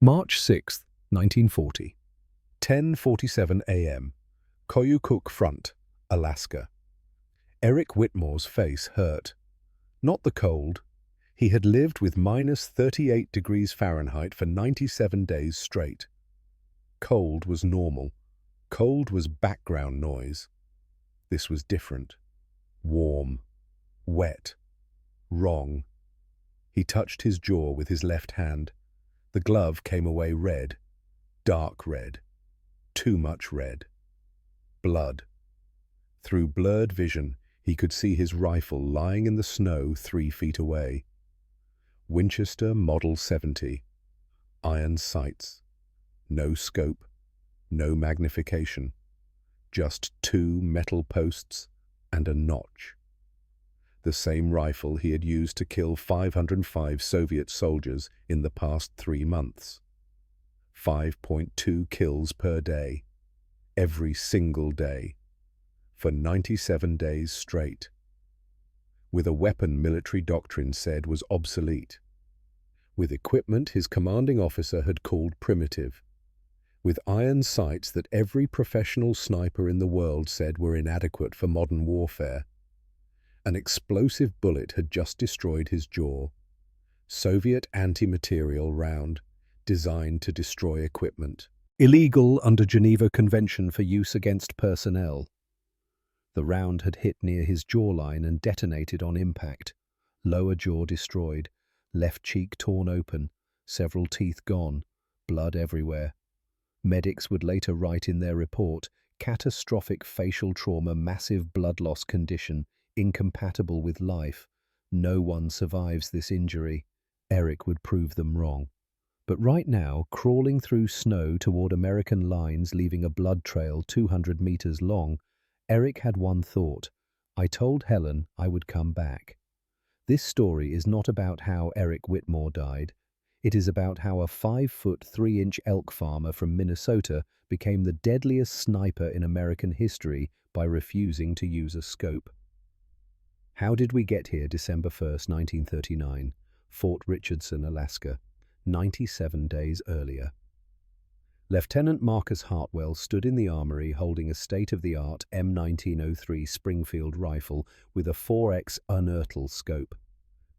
March 6, 1940. 10:47 a.m. Koyukuk Front, Alaska. Eric Whitmore's face hurt. Not the cold. He had lived with minus 38 degrees Fahrenheit for 97 days straight. Cold was normal. Cold was background noise. This was different. Warm. Wet. Wrong. He touched his jaw with his left hand. The glove came away red. Dark red. Too much red. Blood. Through blurred vision, he could see his rifle lying in the snow 3 feet away. Winchester Model 70. Iron sights. No scope. No magnification. Just 2 metal posts and a notch. The same rifle he had used to kill 505 Soviet soldiers in the past 3 months. 5.2 kills per day. Every single day. For 97 days straight. With a weapon military doctrine said was obsolete. With equipment his commanding officer had called primitive. With iron sights that every professional sniper in the world said were inadequate for modern warfare. An explosive bullet had just destroyed his jaw. Soviet anti-material round, designed to destroy equipment. Illegal under Geneva Convention for use against personnel. The round had hit near his jawline and detonated on impact. Lower jaw destroyed, left cheek torn open, several teeth gone, blood everywhere. Medics would later write in their report, catastrophic facial trauma, massive blood loss condition, incompatible with life. No one survives this injury. Eric would prove them wrong. But right now, crawling through snow toward American lines, leaving a blood trail 200 meters long, Eric had one thought. I told Helen I would come back. This story is not about how Eric Whitmore died. It is about how a 5-foot 3-inch elk farmer from Minnesota became the deadliest sniper in American history by refusing to use a scope. How did we get here? December 1st, 1939, Fort Richardson, Alaska, 97 days earlier. Lieutenant Marcus Hartwell stood in the armory holding a state-of-the-art M1903 Springfield rifle with a 4X unertl scope.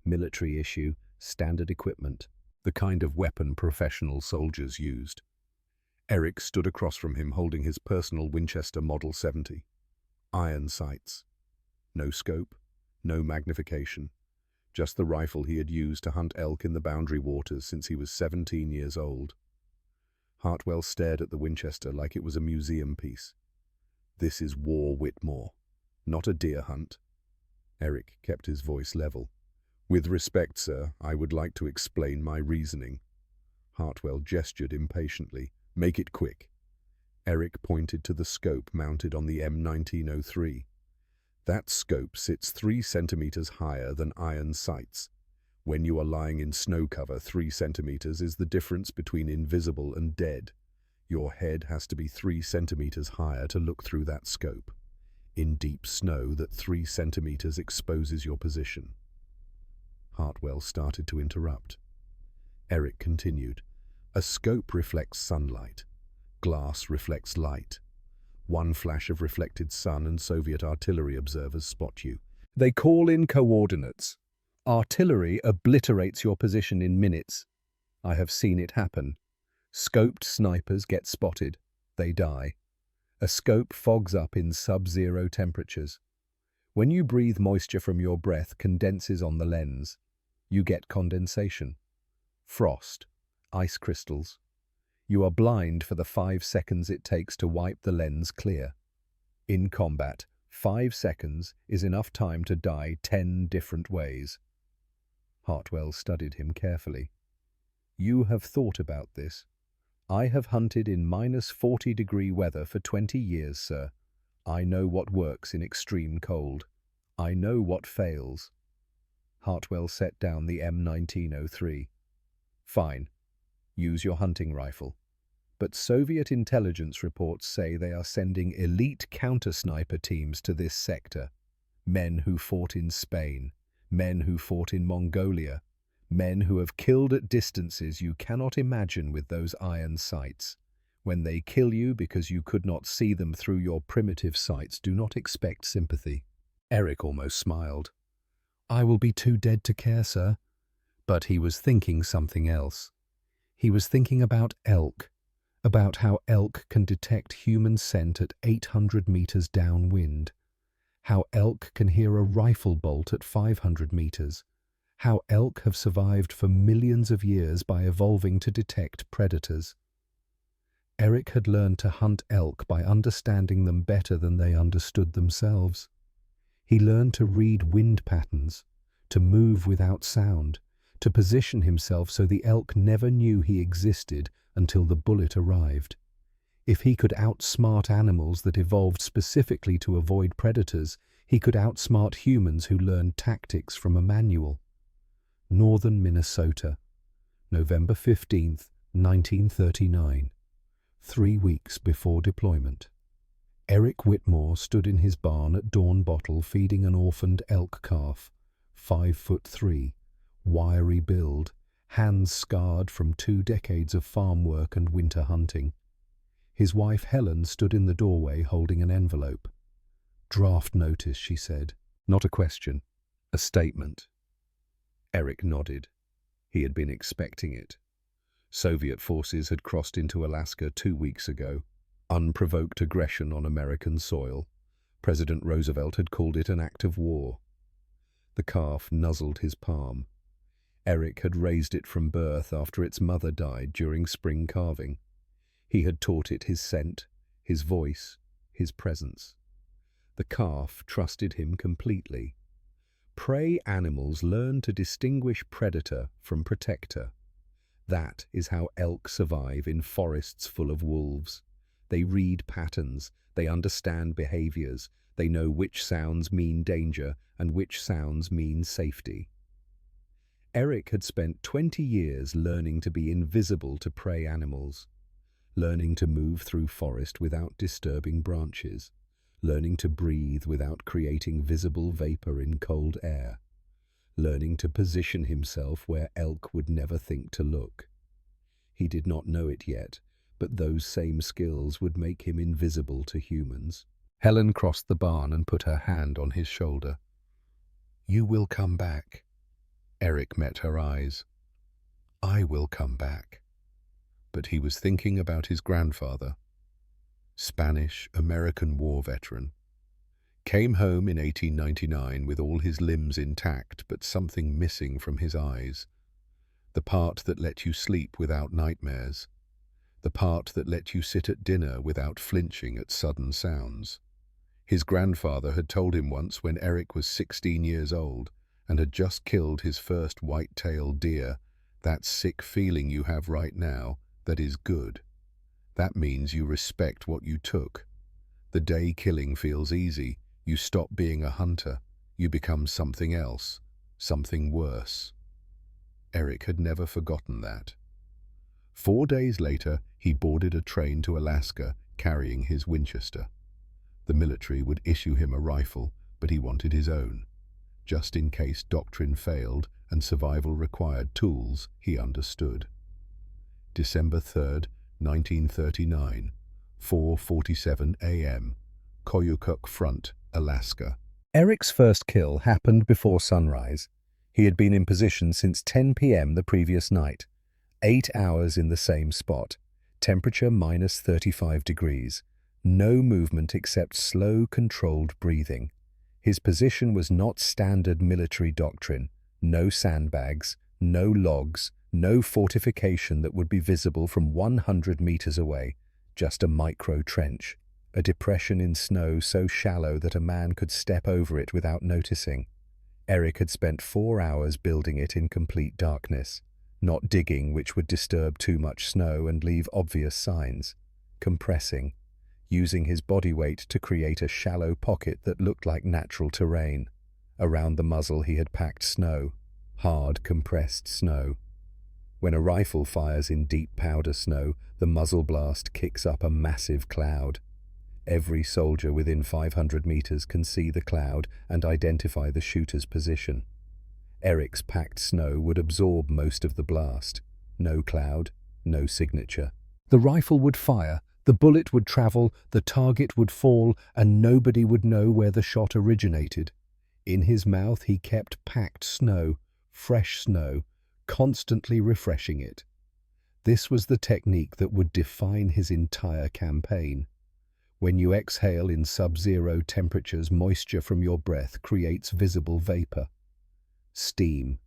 Military issue, standard equipment, the kind of weapon professional soldiers used. Eric stood across from him holding his personal Winchester Model 70. Iron sights. No scope. No magnification, just the rifle he had used to hunt elk in the Boundary Waters since he was 17 years old. Hartwell stared at the Winchester like it was a museum piece. This is war, Whitmore, not a deer hunt. Eric kept his voice level. With respect, sir, I would like to explain my reasoning. Hartwell gestured impatiently. Make it quick. Eric pointed to the scope mounted on the M1903. That scope sits 3 centimeters higher than iron sights. When you are lying in snow cover, 3 centimeters is the difference between invisible and dead. Your head has to be 3 centimeters higher to look through that scope. In deep snow, that 3 centimeters exposes your position. Hartwell started to interrupt. Eric continued. A scope reflects sunlight. Glass reflects light. One flash of reflected sun and Soviet artillery observers spot you. They call in coordinates. Artillery obliterates your position in minutes. I have seen it happen. Scoped snipers get spotted. They die. A scope fogs up in sub-zero temperatures. When you breathe, moisture from your breath condenses on the lens. You get condensation. Frost. Ice crystals. You are blind for the 5 seconds it takes to wipe the lens clear. In combat, 5 seconds is enough time to die 10 different ways. Hartwell studied him carefully. You have thought about this. I have hunted in minus 40-degree weather for 20 years, sir. I know what works in extreme cold. I know what fails. Hartwell set down the M1903. Fine. Use your hunting rifle. But Soviet intelligence reports say they are sending elite counter-sniper teams to this sector. Men who fought in Spain, men who fought in Mongolia, Men who have killed at distances you cannot imagine with those iron sights. When they kill you because you could not see them through your primitive sights, do not expect sympathy. Eric almost smiled. I will be too dead to care, sir. But he was thinking something else. He was thinking about elk, about how elk can detect human scent at 800 meters downwind, how elk can hear a rifle bolt at 500 meters, how elk have survived for millions of years by evolving to detect predators. Eric had learned to hunt elk by understanding them better than they understood themselves. He learned to read wind patterns, to move without sound, to position himself so the elk never knew he existed until the bullet arrived. If he could outsmart animals that evolved specifically to avoid predators, he could outsmart humans who learned tactics from a manual. Northern Minnesota, November 15th, 1939. 3 weeks before deployment. Eric Whitmore stood in his barn at dawn bottle feeding an orphaned elk calf, 5'3", wiry build, hands scarred from 2 decades of farm work and winter hunting. His wife Helen stood in the doorway holding an envelope. Draft notice, she said. Not a question, a statement. Eric nodded. He had been expecting it. Soviet forces had crossed into Alaska 2 weeks ago. Unprovoked aggression on American soil. President Roosevelt had called it an act of war. The calf nuzzled his palm. Eric had raised it from birth after its mother died during spring calving. He had taught it his scent, his voice, his presence. The calf trusted him completely. Prey animals learn to distinguish predator from protector. That is how elk survive in forests full of wolves. They read patterns, they understand behaviors, they know which sounds mean danger and which sounds mean safety. Eric had spent 20 years learning to be invisible to prey animals, learning to move through forest without disturbing branches, learning to breathe without creating visible vapor in cold air, learning to position himself where elk would never think to look. He did not know it yet, but those same skills would make him invisible to humans. Helen crossed the barn and put her hand on his shoulder. You will come back. Eric met her eyes. I will come back. But he was thinking about his grandfather, Spanish-American war veteran. Came home in 1899 with all his limbs intact but something missing from his eyes. The part that let you sleep without nightmares. The part that let you sit at dinner without flinching at sudden sounds. His grandfather had told him once when Eric was 16 years old and had just killed his first white-tailed deer, that sick feeling you have right now, that is good. That means you respect what you took. The day killing feels easy. You stop being a hunter. You become something else, something worse. Eric had never forgotten that. 4 days later, he boarded a train to Alaska carrying his Winchester. The military would issue him a rifle, but he wanted his own. Just in case doctrine failed and survival required tools, he understood. December 3rd, 1939, 4:47 a.m., Koyukuk Front, Alaska. Eric's first kill happened before sunrise. He had been in position since 10 p.m. the previous night. 8 hours in the same spot. Temperature minus 35 degrees. No movement except slow, controlled breathing. His position was not standard military doctrine. No sandbags, no logs, no fortification that would be visible from 100 meters away. Just a micro trench. A depression in snow so shallow that a man could step over it without noticing. Eric had spent 4 hours building it in complete darkness. Not digging, which would disturb too much snow and leave obvious signs. Compressing. Using his body weight to create a shallow pocket that looked like natural terrain. Around the muzzle he had packed snow. Hard, compressed snow. When a rifle fires in deep powder snow, the muzzle blast kicks up a massive cloud. Every soldier within 500 meters can see the cloud and identify the shooter's position. Eric's packed snow would absorb most of the blast. No cloud, no signature. The rifle would fire, the bullet would travel, the target would fall, and nobody would know where the shot originated. In his mouth he kept packed snow, fresh snow, constantly refreshing it. This was the technique that would define his entire campaign. When you exhale in sub-zero temperatures, moisture from your breath creates visible vapor. Steam.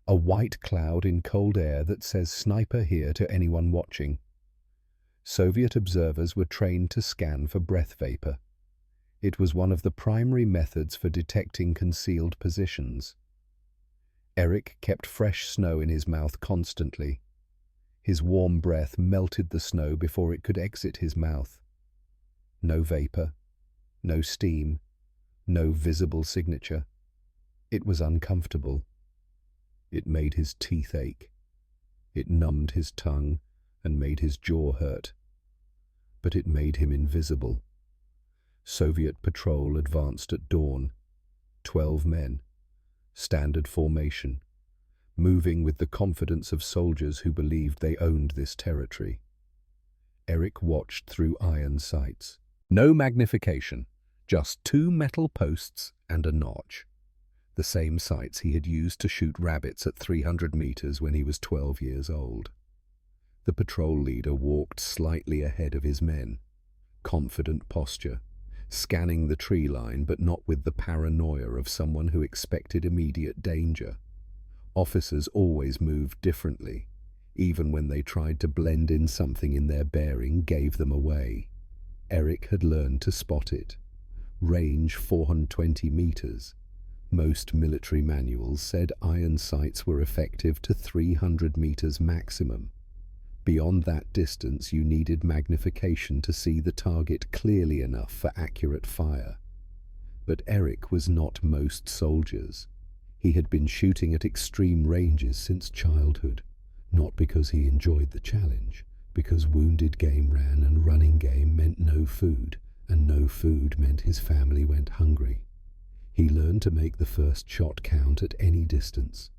A white cloud in cold air that says "sniper here" to anyone watching. Soviet observers were trained to scan for breath vapor. It was one of the primary methods for detecting concealed positions. Eric kept fresh snow in his mouth constantly. His warm breath melted the snow before it could exit his mouth. No vapor, no steam, no visible signature. It was uncomfortable. It made his teeth ache. It numbed his tongue and made his jaw hurt. But it made him invisible. Soviet patrol advanced at dawn. 12 men. Standard formation. Moving with the confidence of soldiers who believed they owned this territory. Eric watched through iron sights. No magnification, just 2 metal posts and a notch. The same sights he had used to shoot rabbits at 300 meters when he was 12 years old. The patrol leader walked slightly ahead of his men. Confident posture, scanning the tree line but not with the paranoia of someone who expected immediate danger. Officers always moved differently. Even when they tried to blend in, something in their bearing gave them away. Eric had learned to spot it. Range 420 meters. Most military manuals said iron sights were effective to 300 meters maximum. Beyond that distance, you needed magnification to see the target clearly enough for accurate fire. But Eric was not most soldiers. He had been shooting at extreme ranges since childhood, not because he enjoyed the challenge, because wounded game ran and running game meant no food, and no food meant his family went hungry. He learned to make the first shot count at any distance.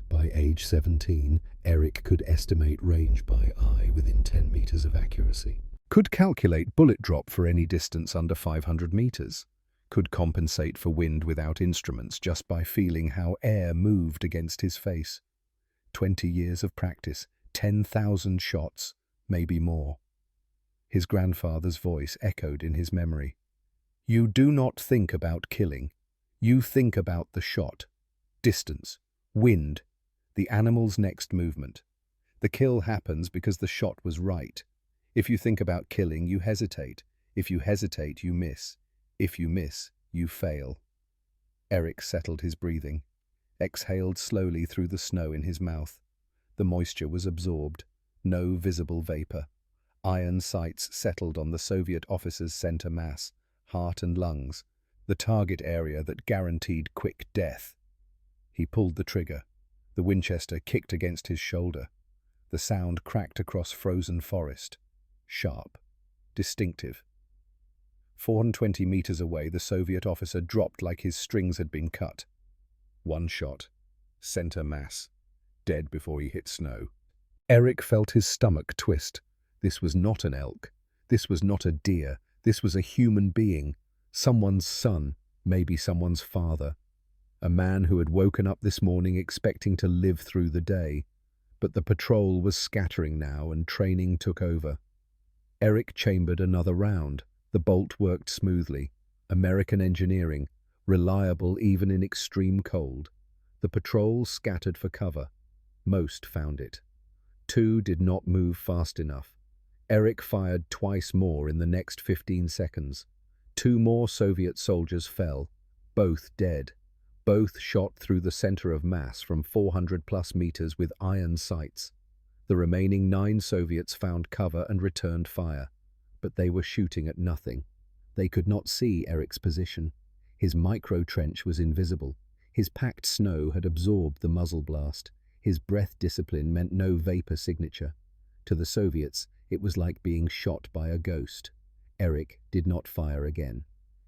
By age 17, Eric could estimate range by eye within 10 meters of accuracy. Could calculate bullet drop for any distance under 500 meters. Could compensate for wind without instruments just by feeling how air moved against his face. 20 years of practice, 10,000 shots, maybe more. His grandfather's voice echoed in his memory. You do not think about killing. You think about the shot, distance, wind, the animal's next movement. The kill happens because the shot was right. If you think about killing, you hesitate. If you hesitate, you miss. If you miss, you fail. Eric settled his breathing, exhaled slowly through the snow in his mouth. The moisture was absorbed, no visible vapor. Iron sights settled on the Soviet officer's center mass, heart and lungs, the target area that guaranteed quick death. He pulled the trigger. The Winchester kicked against his shoulder. The sound cracked across frozen forest. Sharp, distinctive. 420 meters away, the Soviet officer dropped like his strings had been cut. One shot, center mass, dead before he hit snow. Eric felt his stomach twist. This was not an elk. This was not a deer. This was a human being. Someone's son, maybe someone's father. A man who had woken up this morning expecting to live through the day. But the patrol was scattering now and training took over. Eric chambered another round. The bolt worked smoothly. American engineering, reliable even in extreme cold. The patrol scattered for cover. Most found it. 2 did not move fast enough. Eric fired twice more in the next 15 seconds. 2 more Soviet soldiers fell, both dead. Both shot through the center of mass from 400+ meters with iron sights. The remaining 9 Soviets found cover and returned fire, but they were shooting at nothing. They could not see Eric's position. His micro-trench was invisible. His packed snow had absorbed the muzzle blast. His breath discipline meant no vapor signature. To the Soviets, it was like being shot by a ghost. Eric did not fire again.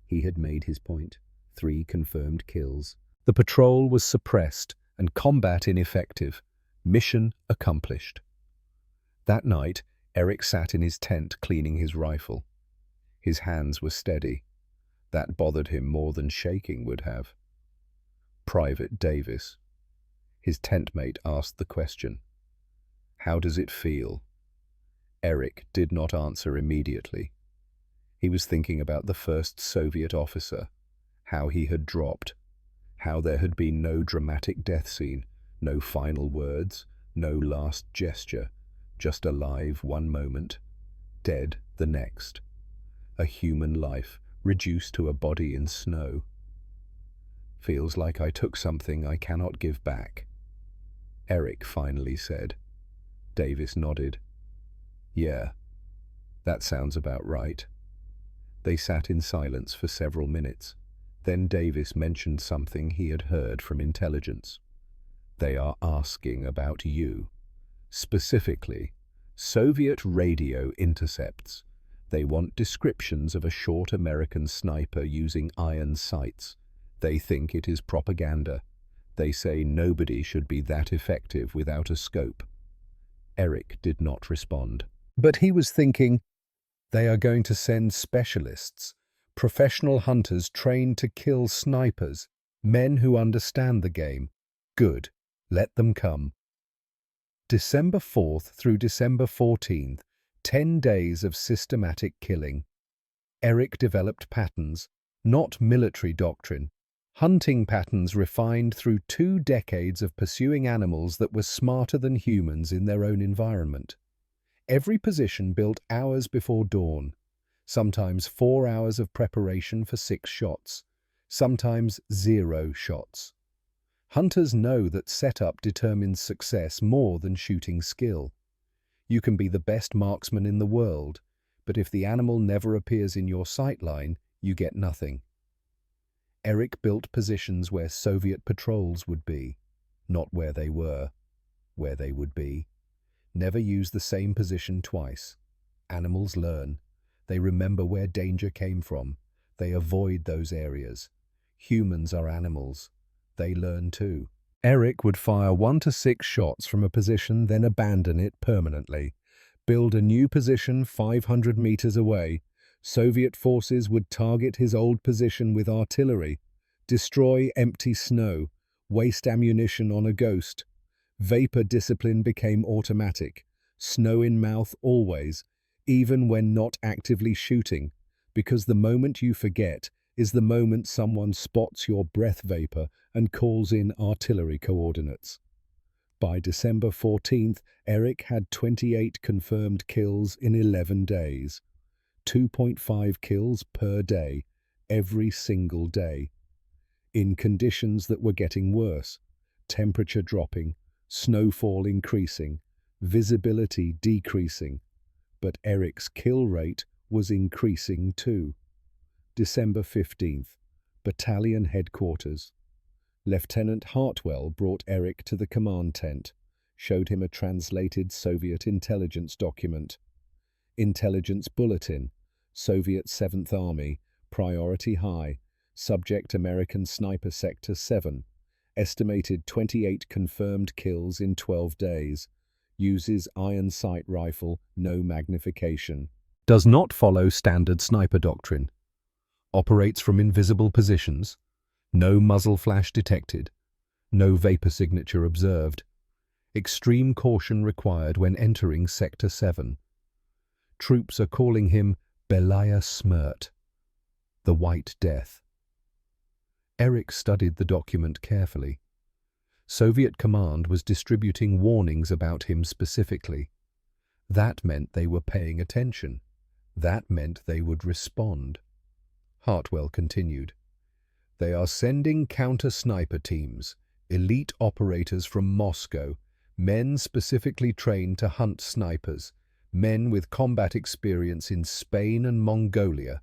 He had made his point. 3 confirmed kills. The patrol was suppressed, and combat ineffective. Mission accomplished. That night, Eric sat in his tent cleaning his rifle. His hands were steady. That bothered him more than shaking would have. Private Davis. His tent mate asked the question. "How does it feel?" Eric did not answer immediately. He was thinking about the first Soviet officer, how he had dropped, how there had been no dramatic death scene, no final words, no last gesture, just alive one moment, dead the next. A human life reduced to a body in snow. "Feels like I took something I cannot give back," Eric finally said. Davis nodded. "Yeah, that sounds about right." They sat in silence for several minutes. Then Davis mentioned something he had heard from intelligence. "They are asking about you. Specifically, Soviet radio intercepts. They want descriptions of a short American sniper using iron sights. They think it is propaganda. They say nobody should be that effective without a scope." Eric did not respond. But he was thinking, they are going to send specialists, professional hunters trained to kill snipers, men who understand the game. Good, let them come. December 4th through December 14th, 10 days of systematic killing. Eric developed patterns, not military doctrine, hunting patterns refined through 2 decades of pursuing animals that were smarter than humans in their own environment. Every position built hours before dawn, sometimes 4 hours of preparation for 6 shots, sometimes 0 shots. Hunters know that setup determines success more than shooting skill. You can be the best marksman in the world, but if the animal never appears in your sight line, you get nothing. Eric built positions where Soviet patrols would be, not where they were, where they would be. Never use the same position twice. Animals learn. They remember where danger came from. They avoid those areas. Humans are animals. They learn too. Eric would fire 1 to 6 shots from a position, then abandon it permanently. Build a new position 500 meters away. Soviet forces would target his old position with artillery, destroy empty snow, waste ammunition on a ghost. Vapor discipline became automatic. Snow in mouth always, even when not actively shooting, because the moment you forget is the moment someone spots your breath vapor and calls in artillery coordinates. By December 14th, Eric had 28 confirmed kills in 11 days. 2.5 kills per day, every single day. In conditions that were getting worse, temperature dropping, snowfall increasing, visibility decreasing, but Eric's kill rate was increasing too. December 15th, Battalion Headquarters. Lieutenant Hartwell brought Eric to the command tent, showed him a translated Soviet intelligence document. Intelligence Bulletin, Soviet 7th Army, priority high, subject American Sniper Sector 7, estimated 28 confirmed kills in 12 days, uses iron sight rifle, no magnification. Does not follow standard sniper doctrine. Operates from invisible positions. No muzzle flash detected. No vapor signature observed. Extreme caution required when entering Sector 7. Troops are calling him Belaya Smirt, the White Death. Eric studied the document carefully. Soviet command was distributing warnings about him specifically. That meant they were paying attention. That meant they would respond. Hartwell continued. They are sending counter-sniper teams, elite operators from Moscow, men specifically trained to hunt snipers, men with combat experience in Spain and Mongolia.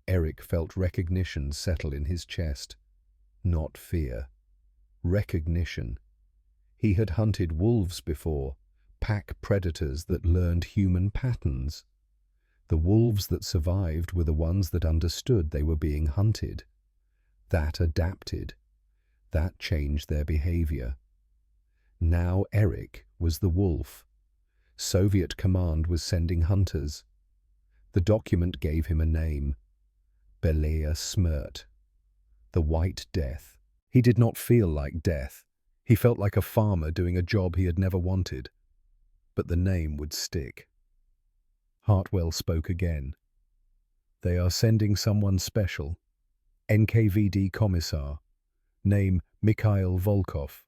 Eric felt recognition settle in his chest. Not fear. Recognition. He had hunted wolves before, pack predators that learned human patterns. The wolves that survived were the ones that understood they were being hunted. That adapted. That changed their behavior. Now Eric was the wolf. Soviet command was sending hunters. The document gave him a name: Belaya Smrt, the White Death. He did not feel like death. He felt like a farmer doing a job he had never wanted. But the name would stick. Hartwell spoke again. They are sending someone special. NKVD Commissar. Name Mikhail Volkov.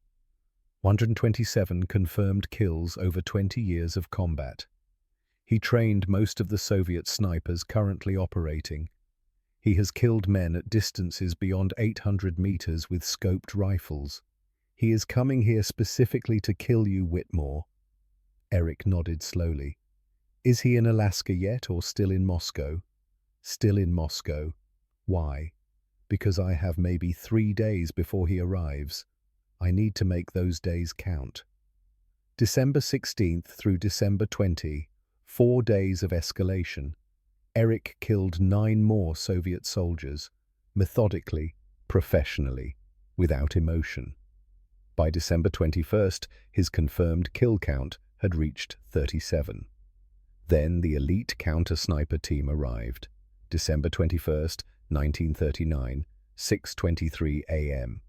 127 confirmed kills over 20 years of combat. He trained most of the Soviet snipers currently operating. He has killed men at distances beyond 800 meters with scoped rifles. He is coming here specifically to kill you, Whitmore. Eric nodded slowly. Is he in Alaska yet or still in Moscow? Still in Moscow. Why? Because I have maybe 3 days before he arrives. I need to make those days count. December 16th through December 20, 4 days of escalation. Eric killed 9 more Soviet soldiers, methodically, professionally, without emotion. By December 21st, his confirmed kill count had reached 37. Then the elite counter-sniper team arrived. December 21st, 1939, 6:23 a.m.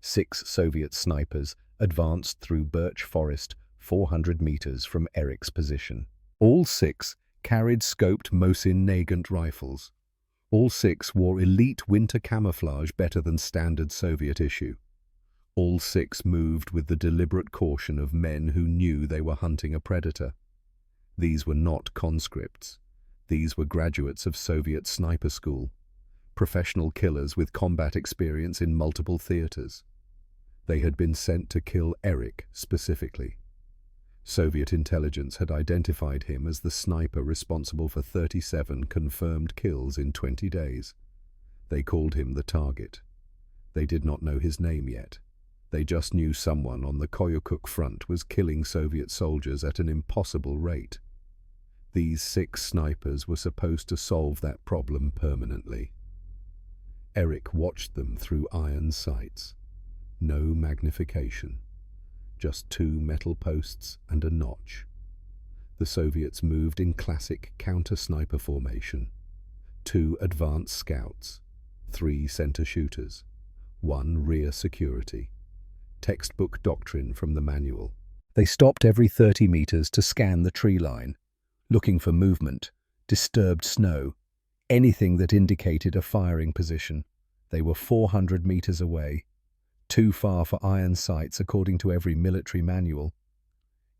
6 Soviet snipers advanced through birch forest 400 meters from Eric's position. All 6 carried scoped Mosin Nagant rifles. All 6 wore elite winter camouflage better than standard Soviet issue. All 6 moved with the deliberate caution of men who knew they were hunting a predator. These were not conscripts. These were graduates of Soviet sniper school, professional killers with combat experience in multiple theaters. They had been sent to kill Eric specifically. Soviet intelligence had identified him as the sniper responsible for 37 confirmed kills in 20 days. They called him the target. They did not know his name yet. They just knew someone on the Koyukuk front was killing Soviet soldiers at an impossible rate. These 6 snipers were supposed to solve that problem permanently. Eric watched them through iron sights. No magnification. Just 2 metal posts and a notch. The Soviets moved in classic counter-sniper formation. 2 advanced scouts, 3 center shooters, 1 rear security. Textbook doctrine from the manual. They stopped every 30 meters to scan the tree line, looking for movement, disturbed snow, anything that indicated a firing position. They were 400 meters away, too far for iron sights according to every military manual.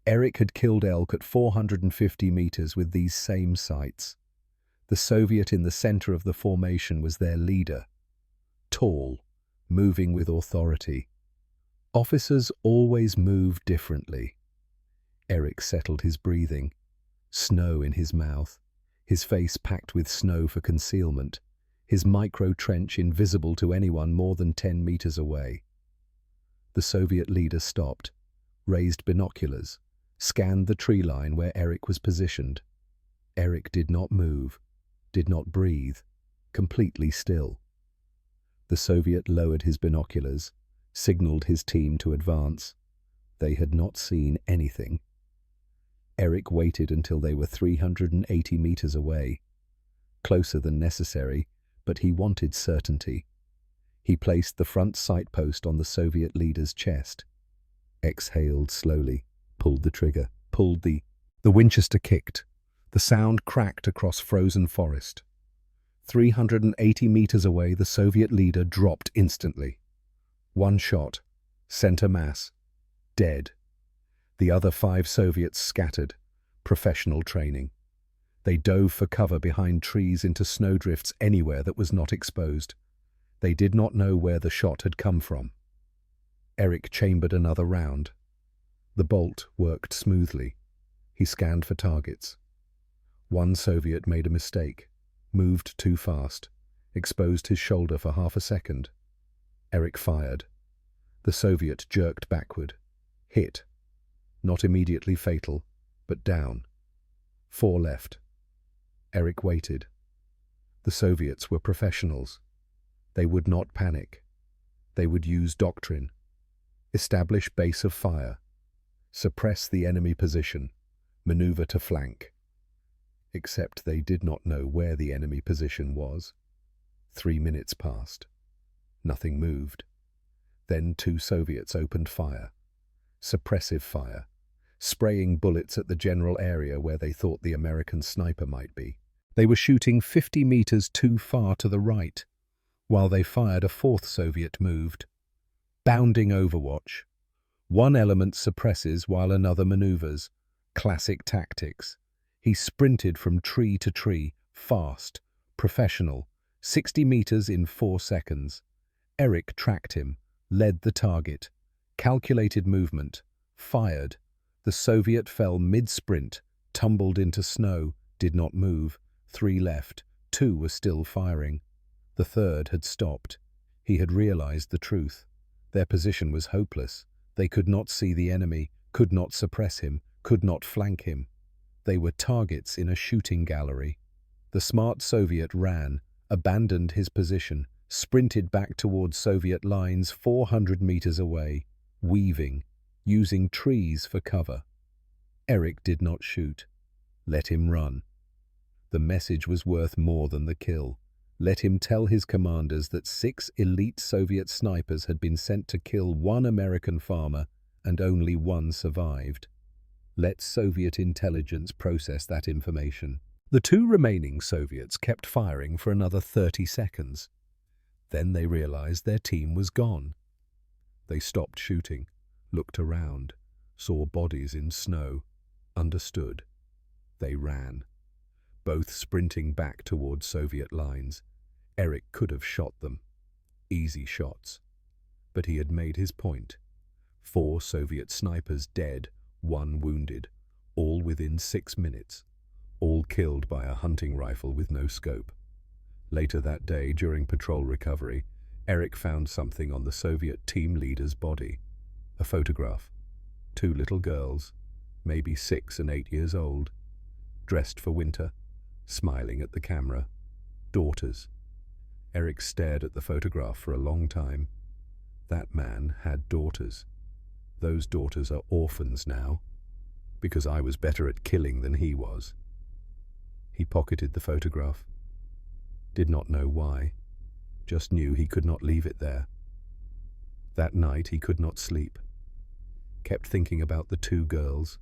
Eric had killed elk at 450 meters with these same sights. The Soviet in the center of the formation was their leader, tall, moving with authority. Officers always move differently. Eric settled his breathing, snow in his mouth, his face packed with snow for concealment, his micro-trench invisible to anyone more than 10 meters away. The Soviet leader stopped, raised binoculars, scanned the tree line where Eric was positioned. Eric did not move, did not breathe, completely still. The Soviet lowered his binoculars, signaled his team to advance. They had not seen anything. Eric waited until they were 380 meters away, closer than necessary, but he wanted certainty. He placed the front sight post on the Soviet leader's chest, exhaled slowly, pulled the trigger, the Winchester kicked. The sound cracked across frozen forest. 380 meters away, the Soviet leader dropped instantly. 1 shot, center mass, dead. The other 5 Soviets scattered, professional training. They dove for cover behind trees into snowdrifts anywhere that was not exposed. They did not know where the shot had come from. Eric chambered another round. The bolt worked smoothly. He scanned for targets. 1 Soviet made a mistake, moved too fast, exposed his shoulder for half a second. Eric fired. The Soviet jerked backward, hit. Not immediately fatal, but down. 4 left. Eric waited. The Soviets were professionals. They would not panic. They would use doctrine, establish base of fire, suppress the enemy position, maneuver to flank. Except they did not know where the enemy position was. 3 minutes passed. Nothing moved. Then 2 Soviets opened fire. Suppressive fire, spraying bullets at the general area where they thought the American sniper might be. They were shooting 50 meters too far to the right. While they fired, a 4th Soviet moved. Bounding overwatch. One element suppresses while another maneuvers. Classic tactics. He sprinted from tree to tree, fast, professional, 60 meters in 4 seconds. Eric tracked him, led the target, calculated movement, fired. The Soviet fell mid-sprint, tumbled into snow, did not move. 3 left, 2 were still firing. The 3rd had stopped. He had realized the truth. Their position was hopeless. They could not see the enemy, could not suppress him, could not flank him. They were targets in a shooting gallery. The smart Soviet ran, abandoned his position, sprinted back towards Soviet lines 400 meters away, weaving, using trees for cover. Eric did not shoot. Let him run. The message was worth more than the kill. Let him tell his commanders that 6 elite Soviet snipers had been sent to kill 1 American farmer and only 1 survived. Let Soviet intelligence process that information. The 2 remaining Soviets kept firing for another 30 seconds. Then they realized their team was gone. They stopped shooting, looked around, saw bodies in snow, understood. They ran, both sprinting back towards Soviet lines. Eric could have shot them. Easy shots. But he had made his point. 4 Soviet snipers dead, 1 wounded, all within 6 minutes, all killed by a hunting rifle with no scope. Later that day, during patrol recovery, Eric found something on the Soviet team leader's body. A photograph. 2 little girls, maybe 6 and 8 years old, dressed for winter, smiling at the camera. Daughters. Eric stared at the photograph for a long time. That man had daughters. Those daughters are orphans now, because I was better at killing than he was. He pocketed the photograph. Did not know why, just knew he could not leave it there. That night he could not sleep. Kept thinking about the 2 girls,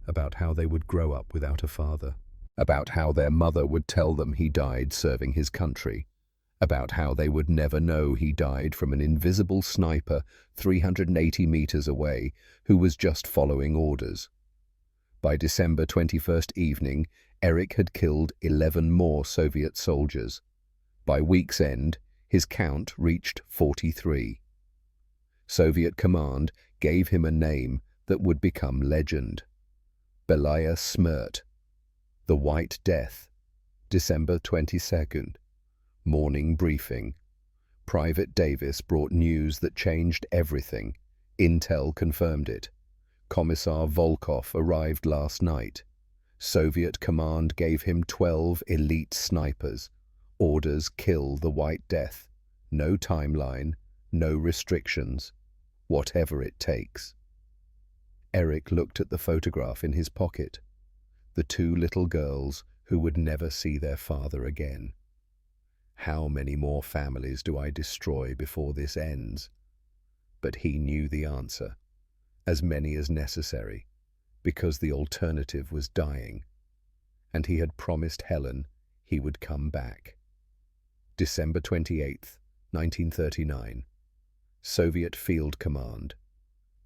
about how they would grow up without a father, about how their mother would tell them he died serving his country, about how they would never know he died from an invisible sniper 380 meters away who was just following orders. By December 21st evening, Eric had killed 11 more Soviet soldiers. By week's end, his count reached 43. Soviet command gave him a name that would become legend. Belaya Smirt. The White Death. December 22nd. Morning briefing. Private Davis brought news that changed everything. Intel confirmed it. Commissar Volkov arrived last night. Soviet command gave him 12 elite snipers. Orders: kill the White Death. No timeline, no restrictions. Whatever it takes. Eric looked at the photograph in his pocket. The 2 little girls who would never see their father again. How many more families do I destroy before this ends? But he knew the answer. As many as necessary, because the alternative was dying. And he had promised Helen he would come back. December 28th, 1939. Soviet Field Command.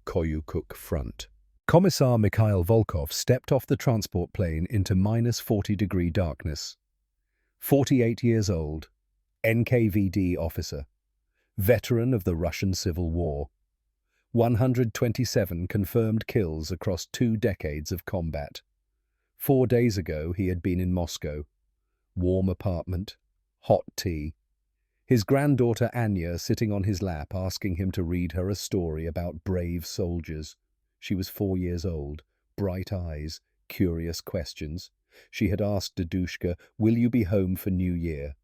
Koyukuk Front. Commissar Mikhail Volkov stepped off the transport plane into -40-degree darkness. 48 years old, NKVD officer, veteran of the Russian Civil War. 127 confirmed kills across 2 decades of combat. 4 days ago he had been in Moscow. Warm apartment, hot tea. His granddaughter Anya sitting on his lap asking him to read her a story about brave soldiers. She was 4 years old, bright eyes, curious questions. She had asked Dadushka, "Will you be home for New Year?"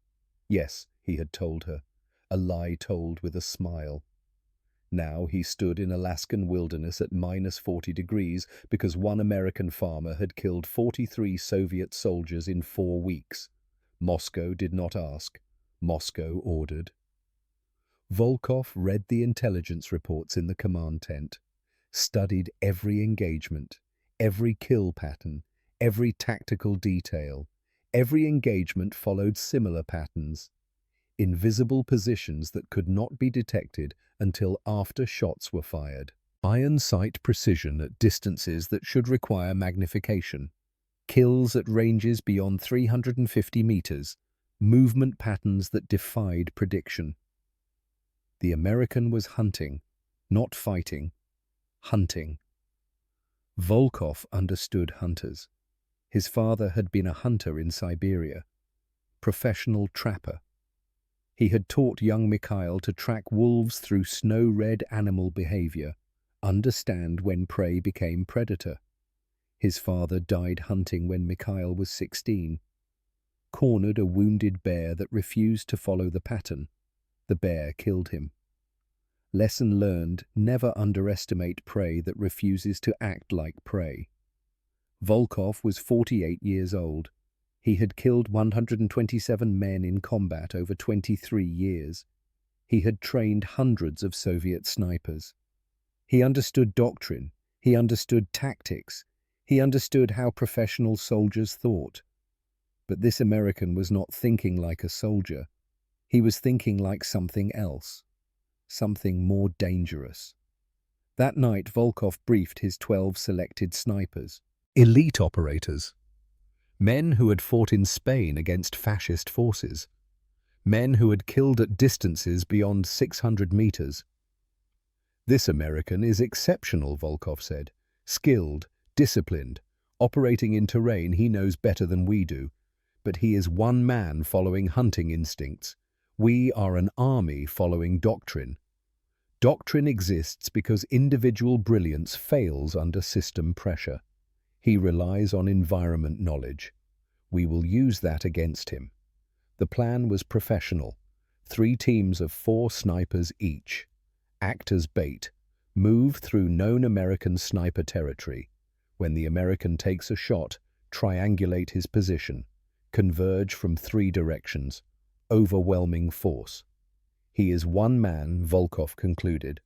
Yes, he had told her. a lie told with a smile. Now he stood in Alaskan wilderness at -40 degrees because one American farmer had killed 43 Soviet soldiers in 4 weeks. Moscow did not ask. Moscow ordered. Volkov read the intelligence reports in the command tent, studied every engagement, every kill pattern, every tactical detail. Every engagement followed similar patterns. Invisible positions that could not be detected until after shots were fired. Iron sight precision at distances that should require magnification. Kills at ranges beyond 350 meters. Movement patterns that defied prediction. The American was hunting, not fighting. Hunting. Volkov understood hunters. His father had been a hunter in Siberia. Professional trapper. He had taught young Mikhail to track wolves through snow-red animal behavior, understand when prey became predator. His father died hunting when Mikhail was 16. Cornered a wounded bear that refused to follow the pattern. The bear killed him. Lesson learned: never underestimate prey that refuses to act like prey. Volkov was 48 years old. He had killed 127 men in combat over 23 years. He had trained hundreds of Soviet snipers. He understood doctrine. He understood tactics. He understood how professional soldiers thought. But this American was not thinking like a soldier. He was thinking like something else. Something more dangerous. That night, Volkov briefed his 12 selected snipers. Elite operators. Men who had fought in Spain against fascist forces. Men who had killed at distances beyond 600 meters. This American is exceptional, Volkov said. Skilled, disciplined, operating in terrain he knows better than we do. But he is one man following hunting instincts. We are an army following doctrine. Doctrine exists because individual brilliance fails under system pressure. He relies on environment knowledge. We will use that against him. The plan was professional. 3 teams of 4 snipers each. Act as bait. Move through known American sniper territory. When the American takes a shot, triangulate his position. Converge from 3 directions. Overwhelming force. He is one man, Volkov concluded.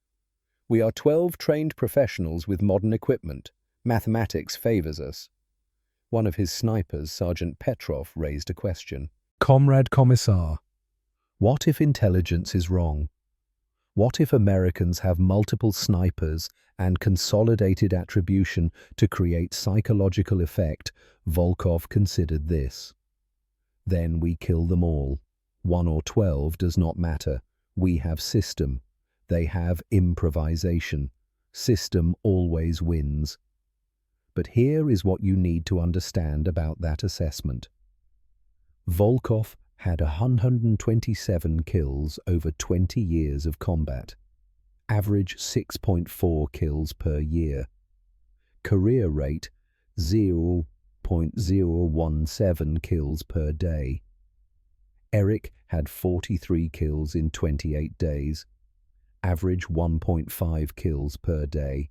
We are 12 trained professionals with modern equipment. Mathematics favors us. One of his snipers, Sergeant Petrov, raised a question. Comrade Commissar, what if intelligence is wrong? What if Americans have multiple snipers and consolidated attribution to create psychological effect? Volkov considered this. Then we kill them all. 1 or 12 does not matter. We have system. They have improvisation. System always wins. But here is what you need to understand about that assessment. Volkov had 127 kills over 20 years of combat. Average 6.4 kills per year. Career rate 0.017 kills per day. Eric had 43 kills in 28 days. Average 1.5 kills per day.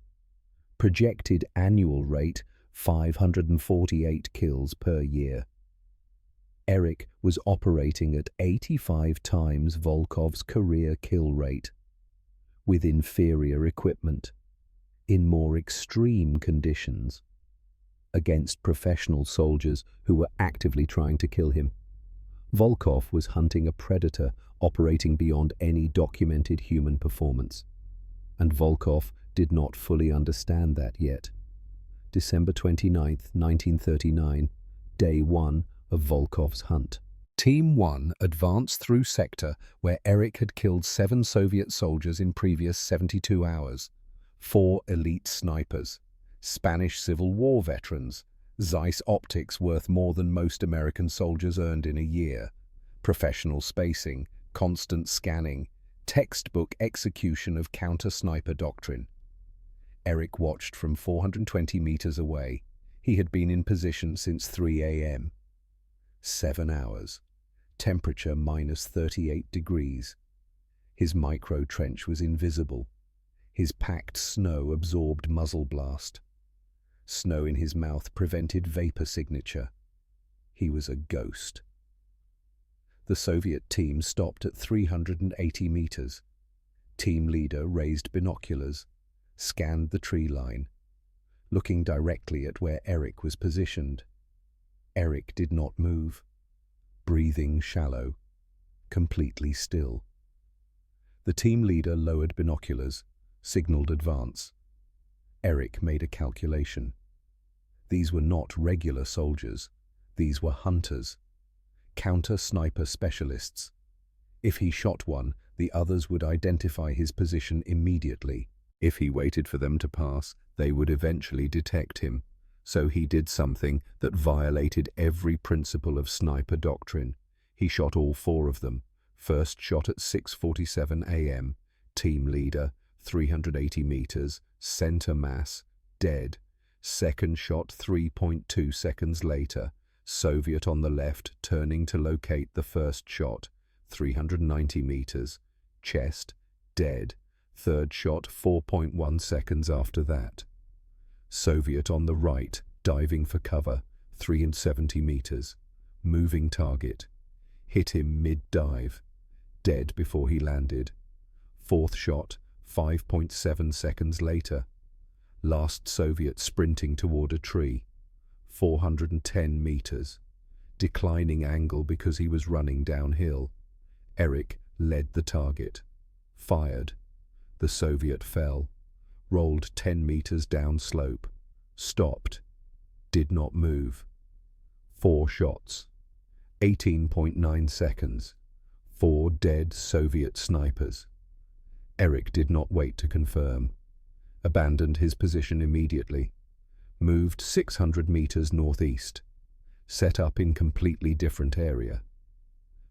Projected annual rate 548 kills per year. Eric was operating at 85 times Volkov's career kill rate, with inferior equipment, in more extreme conditions, against professional soldiers who were actively trying to kill him. Volkov was hunting a predator operating beyond any documented human performance, and Volkov did not fully understand that yet. December 29, 1939, Day 1 of Volkov's hunt. Team 1 advanced through sector where Eric had killed 7 Soviet soldiers in previous 72 hours. 4 elite snipers, Spanish Civil War veterans, Zeiss optics worth more than most American soldiers earned in a year, professional spacing, constant scanning, textbook execution of counter-sniper doctrine. Eric watched from 420 meters away. He had been in position since 3 a.m. 7 hours. Temperature -38 degrees. His micro-trench was invisible. His packed snow absorbed muzzle blast. Snow in his mouth prevented vapor signature. He was a ghost. The Soviet team stopped at 380 meters. Team leader raised binoculars, scanned the tree line, looking directly at where Eric was positioned. Eric did not move, breathing shallow, completely still. The team leader lowered binoculars, signaled advance. Eric made a calculation. These were not regular soldiers. These were hunters, counter-sniper specialists. If he shot one, the others would identify his position immediately. If he waited for them to pass, they would eventually detect him. So he did something that violated every principle of sniper doctrine. He shot all four of them. First shot at 6:47 a.m. Team leader, 380 meters, center mass, dead. Second shot 3.2 seconds later. Soviet on the left, turning to locate the first shot, 390 meters, chest, dead. Third shot 4.1 seconds after that. Soviet on the right, diving for cover, 370 meters, moving target. Hit him mid-dive, dead before he landed. Fourth shot, 5.7 seconds later. Last Soviet sprinting toward a tree, 410 meters. Declining angle because he was running downhill. Eric led the target. Fired. The Soviet fell. Rolled 10 meters down slope. Stopped. Did not move. 4 shots. 18.9 seconds. 4 dead Soviet snipers. Eric did not wait to confirm. Abandoned his position immediately. Moved 600 meters northeast. Set up in completely different area.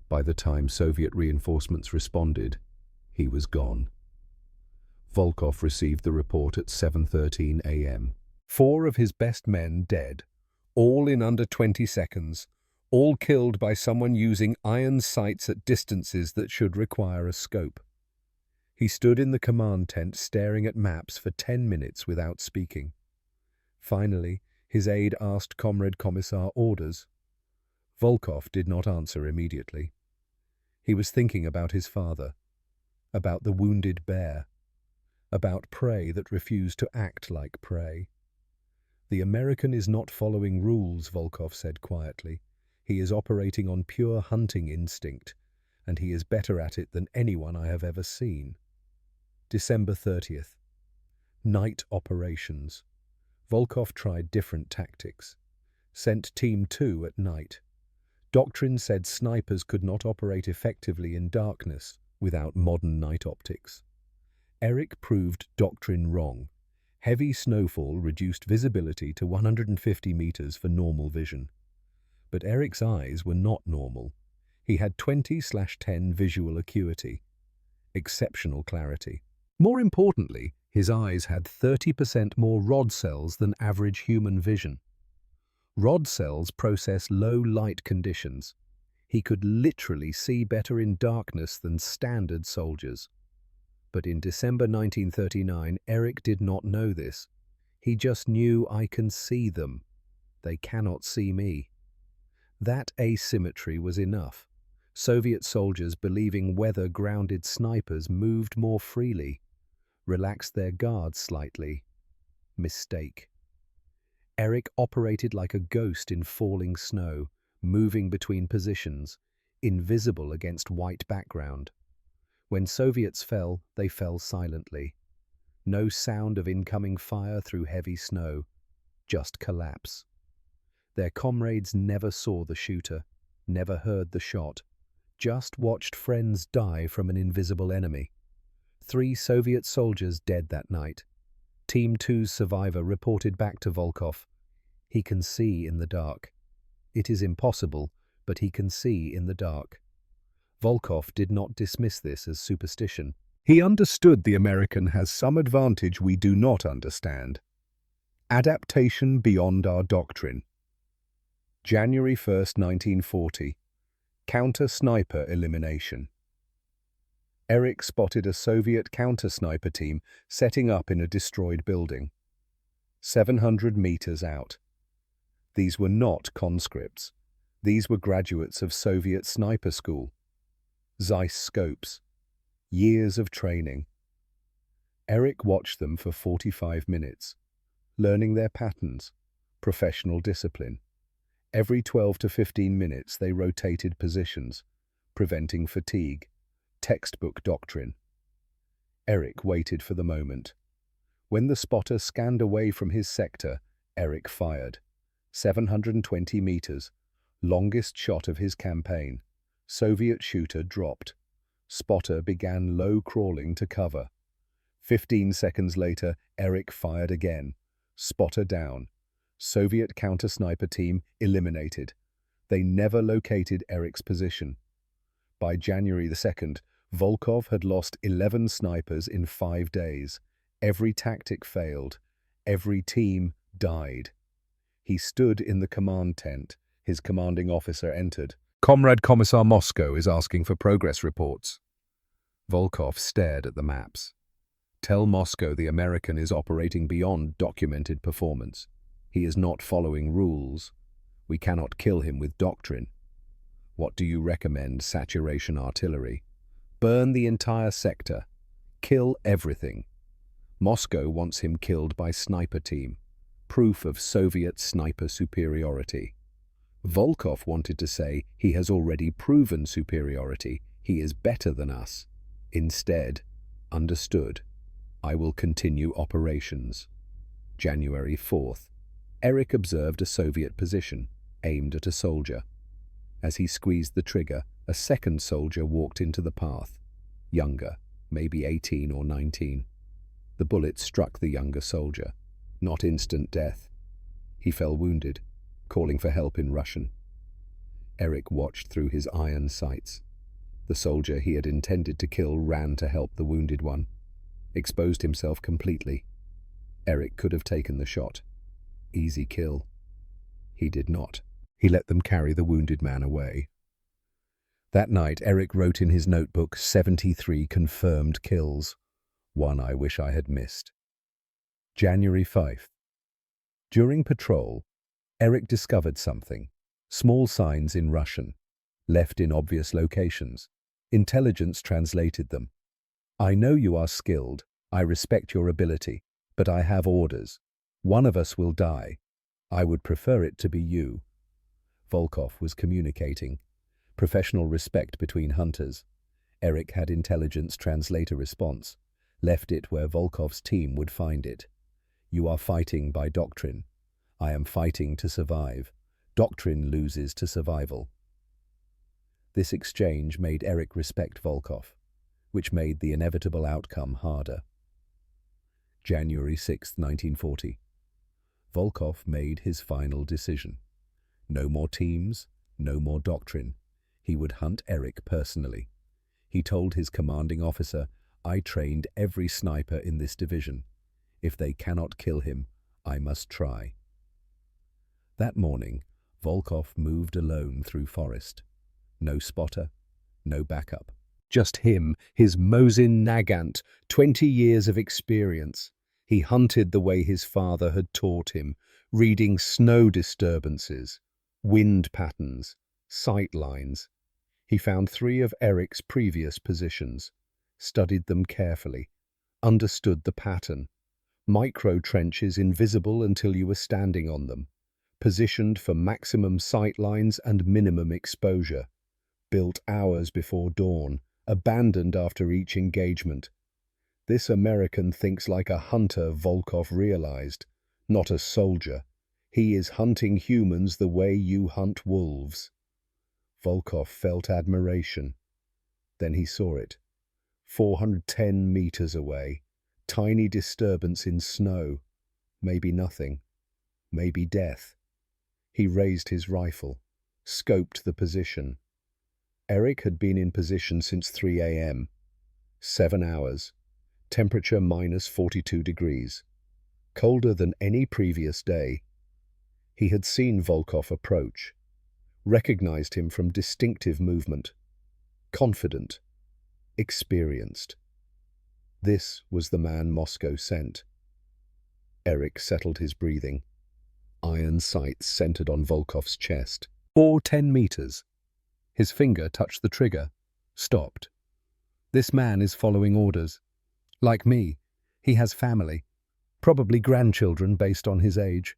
By the time Soviet reinforcements responded, he was gone. Volkov received the report at 7:13 a.m. 4 of his best men dead, all in under 20 seconds, all killed by someone using iron sights at distances that should require a scope. He stood in the command tent staring at maps for 10 minutes without speaking. Finally, his aide asked Comrade Commissar orders. Volkov did not answer immediately. He was thinking about his father, about the wounded bear, about prey that refused to act like prey. The American is not following rules, Volkov said quietly. He is operating on pure hunting instinct, and he is better at it than anyone I have ever seen. December 30th. Night operations. Volkov tried different tactics. Sent Team 2 at night. Doctrine said snipers could not operate effectively in darkness without modern night optics. Eric proved doctrine wrong. Heavy snowfall reduced visibility to 150 meters for normal vision. But Eric's eyes were not normal. He had 20/10 visual acuity. Exceptional clarity. More importantly, his eyes had 30% more rod cells than average human vision. Rod cells process low light conditions. He could literally see better in darkness than standard soldiers. But in December 1939, Eric did not know this. He just knew, I can see them. They cannot see me. That asymmetry was enough. Soviet soldiers, believing weather-grounded snipers moved more freely, relaxed their guards slightly. Mistake. Eric operated like a ghost in falling snow, moving between positions, invisible against white background. When Soviets fell, they fell silently. No sound of incoming fire through heavy snow, just collapse. Their comrades never saw the shooter, never heard the shot, just watched friends die from an invisible enemy. 3 Soviet soldiers dead that night. Team 2's survivor reported back to Volkov. He can see in the dark. It is impossible, but he can see in the dark. Volkov did not dismiss this as superstition. He understood the American has some advantage we do not understand. Adaptation beyond our doctrine. January 1st, 1940. Counter-sniper elimination. Eric spotted a Soviet counter-sniper team setting up in a destroyed building, 700 meters out. These were not conscripts. These were graduates of Soviet sniper school. Zeiss scopes. Years of training. Eric watched them for 45 minutes, learning their patterns, professional discipline. Every 12 to 15 minutes they rotated positions, preventing fatigue. Textbook doctrine. Eric waited for the moment. When the spotter scanned away from his sector, Eric fired. 720 meters, longest shot of his campaign. Soviet shooter dropped. Spotter began low crawling to cover. 15 seconds later, Eric fired again. Spotter down. Soviet counter-sniper team eliminated. They never located Eric's position. By January the 2nd, Volkov had lost 11 snipers in 5 days. Every tactic failed. Every team died. He stood in the command tent. His commanding officer entered. "Comrade Commissar Moscow is asking for progress reports." Volkov stared at the maps. "Tell Moscow the American is operating beyond documented performance. He is not following rules. We cannot kill him with doctrine. What do you recommend? Saturation artillery. Burn the entire sector. Kill everything. Moscow wants him killed by sniper team. Proof of Soviet sniper superiority." Volkov wanted to say he has already proven superiority. He is better than us. Instead, understood. I will continue operations. January 4th. Eric observed a Soviet position, aimed at a soldier. As he squeezed the trigger, a second soldier walked into the path. Younger, maybe 18 or 19. The bullet struck the younger soldier. Not instant death. He fell wounded, calling for help in Russian. Eric watched through his iron sights. The soldier he had intended to kill ran to help the wounded one, exposed himself completely. Eric could have taken the shot. Easy kill. He did not. He let them carry the wounded man away. That night, Eric wrote in his notebook 73 confirmed kills. One I wish I had missed. January 5th. During patrol, Eric discovered something. Small signs in Russian, left in obvious locations. Intelligence translated them. "I know you are skilled. I respect your ability, but I have orders. One of us will die. I would prefer it to be you." Volkov was communicating. Professional respect between hunters. Eric had intelligence translate a response, left it where Volkov's team would find it. "You are fighting by doctrine. I am fighting to survive. Doctrine loses to survival." This exchange made Eric respect Volkov, which made the inevitable outcome harder. January 6, 1940. Volkov made his final decision. No more teams, no more doctrine. He would hunt Eric personally. He told his commanding officer, "I trained every sniper in this division. If they cannot kill him, I must try." That morning, Volkov moved alone through forest. No spotter, no backup. Just him, his Mosin Nagant, 20 years of experience. He hunted the way his father had taught him, reading snow disturbances, wind patterns, sight lines. He found 3 of Eric's previous positions, studied them carefully, understood the pattern. Micro trenches invisible until you were standing on them, positioned for maximum sight lines and minimum exposure, built hours before dawn, abandoned after each engagement. This American thinks like a hunter, Volkov realized, not a soldier. He is hunting humans the way you hunt wolves. Volkov felt admiration. Then he saw it. 410 meters away, tiny disturbance in snow. Maybe nothing. Maybe death. He raised his rifle, scoped the position. Eric had been in position since 3 a.m. 7 hours. Temperature minus 42 degrees. Colder than any previous day. He had seen Volkov approach, recognized him from distinctive movement. Confident, experienced. This was the man Moscow sent. Eric settled his breathing. Iron sights centered on Volkov's chest. 10 meters. His finger touched the trigger. Stopped. This man is following orders. Like me, he has family, probably grandchildren based on his age.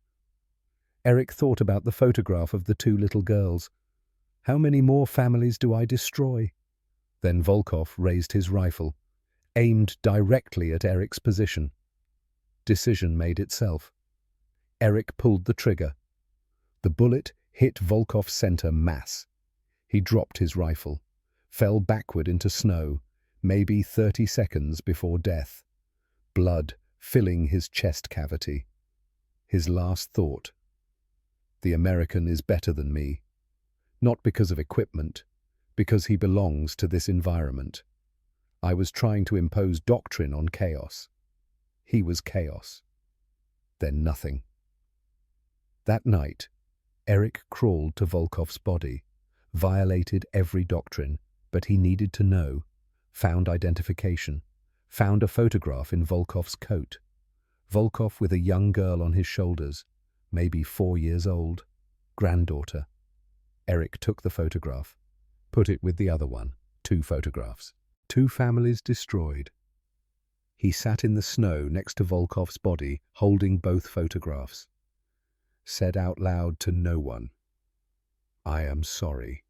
Eric thought about the photograph of the two little girls. How many more families do I destroy? Then Volkov raised his rifle, aimed directly at Eric's position. Decision made itself. Eric pulled the trigger. The bullet hit Volkov's center mass. He dropped his rifle, fell backward into snow, maybe 30 seconds before death, blood filling his chest cavity. His last thought: the American is better than me, not because of equipment, because he belongs to this environment. I was trying to impose doctrine on chaos. He was chaos. Then nothing. That night, Eric crawled to Volkov's body, violated every doctrine, but he needed to know, found identification, found a photograph in Volkov's coat. Volkov with a young girl on his shoulders, maybe 4 years old, granddaughter. Eric took the photograph, put it with the other one, 2 photographs. 2 families destroyed. He sat in the snow next to Volkov's body, holding both photographs. Said out loud to no one, "I am sorry.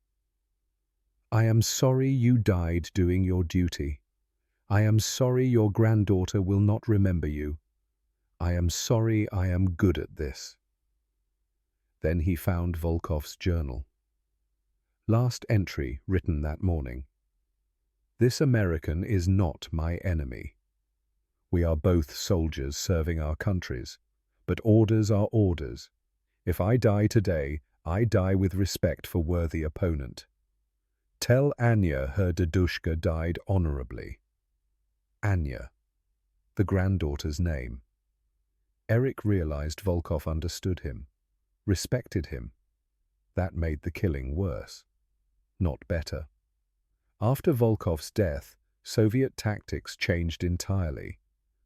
I am sorry you died doing your duty. I am sorry your granddaughter will not remember you. I am sorry I am good at this." Then he found Volkov's journal. Last entry written that morning. "This American is not my enemy. We are both soldiers serving our countries, but orders are orders. If I die today, I die with respect for worthy opponent. Tell Anya her dedushka died honorably." Anya, the granddaughter's name. Eric realized Volkov understood him, respected him. That made the killing worse, not better. After Volkov's death, Soviet tactics changed entirely.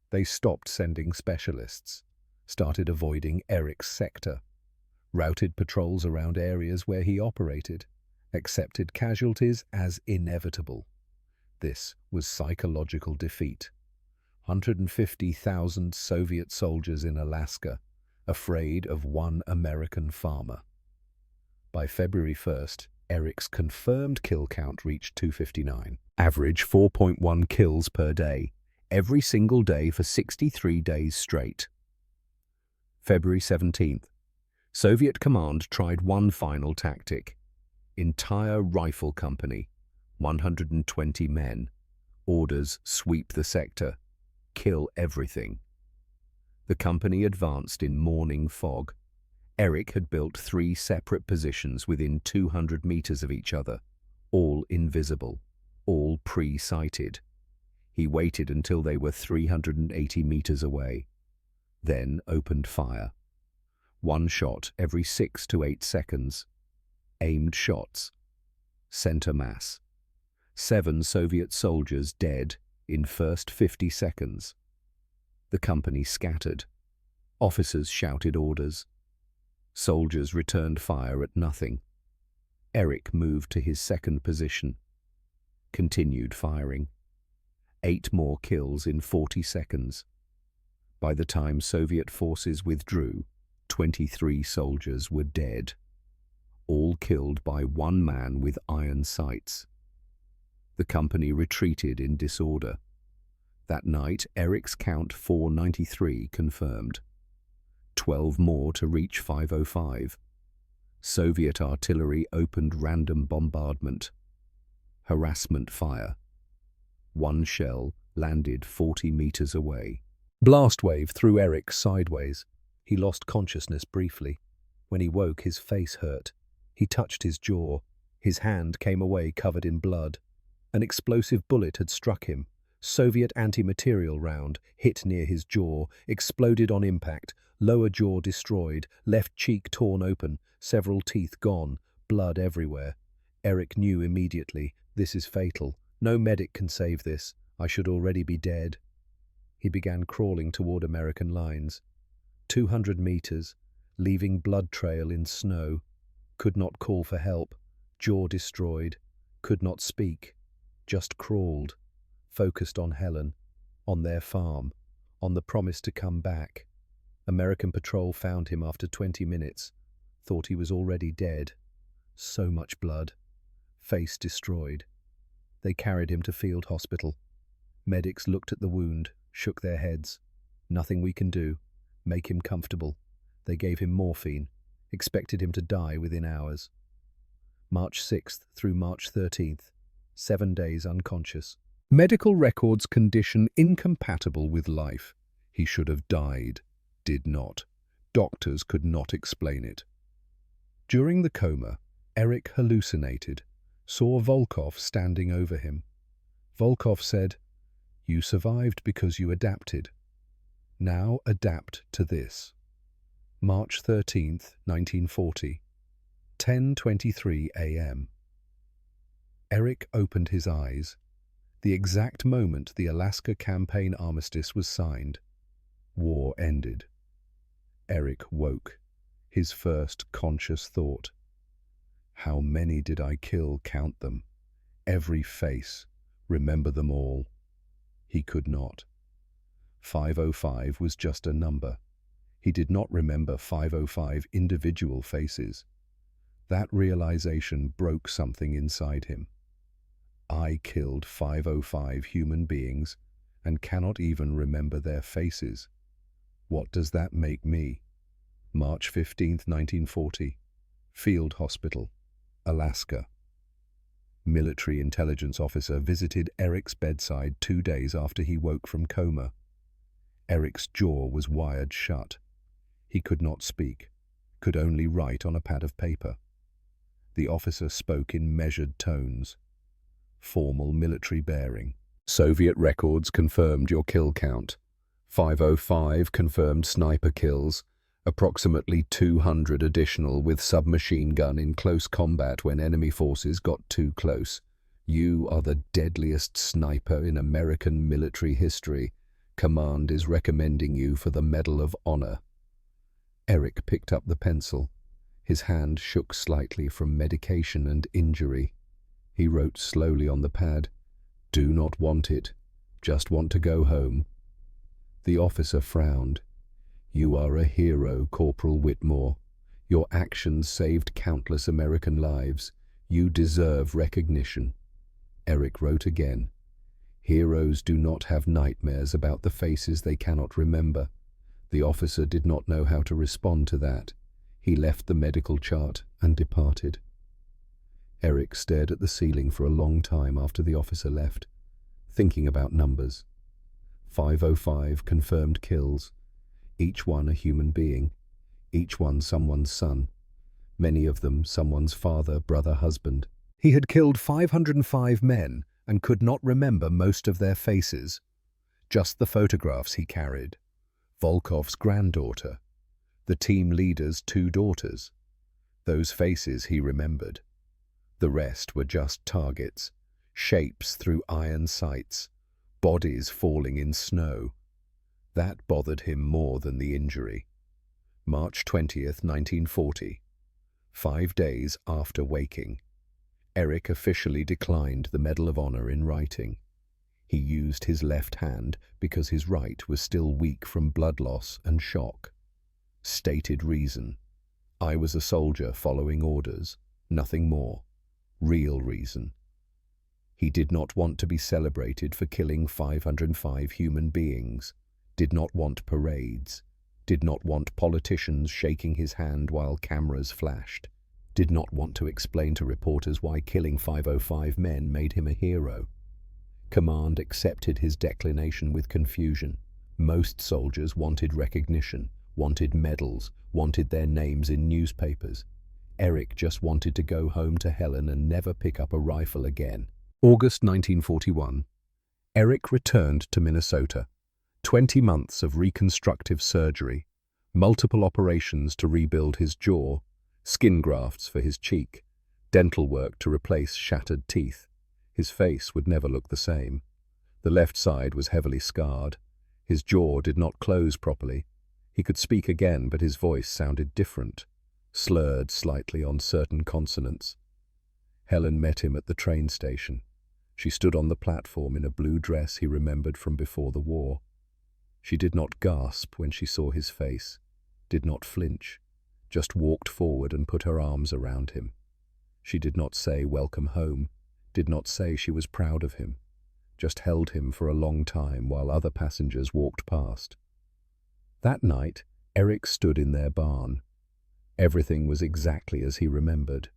They stopped sending specialists, started avoiding Eric's sector, routed patrols around areas where he operated, accepted casualties as inevitable. This was psychological defeat. 150,000 Soviet soldiers in Alaska, afraid of one American farmer. By February 1st, Eric's confirmed kill count reached 259. Average 4.1 kills per day, every single day for 63 days straight. February 17th. Soviet command tried one final tactic. Entire rifle company, 120 men. Orders: sweep the sector, kill everything. The company advanced in morning fog. Eric had built 3 separate positions within 200 meters of each other, all invisible, all pre-sighted. He waited until they were 380 meters away, then opened fire. 1 shot every 6 to 8 seconds. Aimed shots. Center mass. 7 Soviet soldiers dead in first 50 seconds. The company scattered. Officers shouted orders. Soldiers returned fire at nothing. Eric moved to his second position. Continued firing. 8 more kills in 40 seconds. By the time Soviet forces withdrew, 23 soldiers were dead, all killed by one man with iron sights. The company retreated in disorder. That night, Eric's count 493 confirmed. 12 more to reach 505. Soviet artillery opened random bombardment. Harassment fire. 1 shell landed 40 meters away. Blast wave threw Eric sideways. He lost consciousness briefly. When he woke, his face hurt. He touched his jaw. His hand came away covered in blood. An explosive bullet had struck him. Soviet anti-material round, hit near his jaw, exploded on impact, lower jaw destroyed, left cheek torn open, several teeth gone, blood everywhere. Eric knew immediately, this is fatal. No medic can save this. I should already be dead. He began crawling toward American lines. 200 meters, leaving blood trail in snow. Could not call for help. Jaw destroyed. Could not speak. Just crawled. Focused on Helen. On their farm. On the promise to come back. American patrol found him after 20 minutes. Thought he was already dead. So much blood. Face destroyed. They carried him to field hospital. Medics looked at the wound, shook their heads. Nothing we can do. Make him comfortable. They gave him morphine. Expected him to die within hours. March 6th through March 13th. 7 days unconscious. Medical records condition incompatible with life. He should have died. Did not. Doctors could not explain it. During the coma, Eric hallucinated, saw Volkov standing over him. Volkov said, "You survived because you adapted. Now adapt to this." March 13th, 1940, 10:23 a.m. Eric opened his eyes. The exact moment the Alaska Campaign armistice was signed. War ended. Eric woke. His first conscious thought. How many did I kill? Count them. Every face. Remember them all. He could not. 505 was just a number. He did not remember 505 individual faces. That realization broke something inside him. I killed 505 human beings and cannot even remember their faces. What does that make me? March 15th, 1940. Field Hospital, Alaska. Military intelligence officer visited Eric's bedside 2 days after he woke from coma. Eric's jaw was wired shut. He could not speak, could only write on a pad of paper. The officer spoke in measured tones. Formal military bearing. Soviet records confirmed your kill count. 505 confirmed sniper kills, approximately 200 additional with submachine gun in close combat when enemy forces got too close. You are the deadliest sniper in American military history. Command is recommending you for the Medal of Honor. Eric picked up the pencil. His hand shook slightly from medication and injury. He wrote slowly on the pad, "Do not want it. Just want to go home." The officer frowned. "You are a hero, Corporal Whitmore. Your actions saved countless American lives. You deserve recognition." Eric wrote again. "Heroes do not have nightmares about the faces they cannot remember." The officer did not know how to respond to that. He left the medical chart and departed. Eric stared at the ceiling for a long time after the officer left, thinking about numbers. 505 confirmed kills, each one a human being, each one someone's son, many of them someone's father, brother, husband. He had killed 505 men and could not remember most of their faces, just the photographs he carried. Volkov's granddaughter, the team leader's 2 daughters. Those faces he remembered. The rest were just targets, shapes through iron sights, bodies falling in snow. That bothered him more than the injury. March 20th, 1940. 5 days after waking. Eric officially declined the Medal of Honor in writing. He used his left hand because his right was still weak from blood loss and shock. Stated reason. I was a soldier following orders, nothing more. Real reason. He did not want to be celebrated for killing 505 human beings, did not want parades, did not want politicians shaking his hand while cameras flashed, did not want to explain to reporters why killing 505 men made him a hero. Command accepted his declination with confusion. Most soldiers wanted recognition, wanted medals, wanted their names in newspapers. Eric just wanted to go home to Helen and never pick up a rifle again. August 1941. Eric returned to Minnesota. 20 months of reconstructive surgery, multiple operations to rebuild his jaw, skin grafts for his cheek, dental work to replace shattered teeth. His face would never look the same. The left side was heavily scarred. His jaw did not close properly. He could speak again, but his voice sounded different, slurred slightly on certain consonants. Helen met him at the train station. She stood on the platform in a blue dress he remembered from before the war. She did not gasp when she saw his face, did not flinch, just walked forward and put her arms around him. She did not say welcome home, did not say she was proud of him, just held him for a long time while other passengers walked past. That night, Eric stood in their barn. Everything was exactly as he remembered.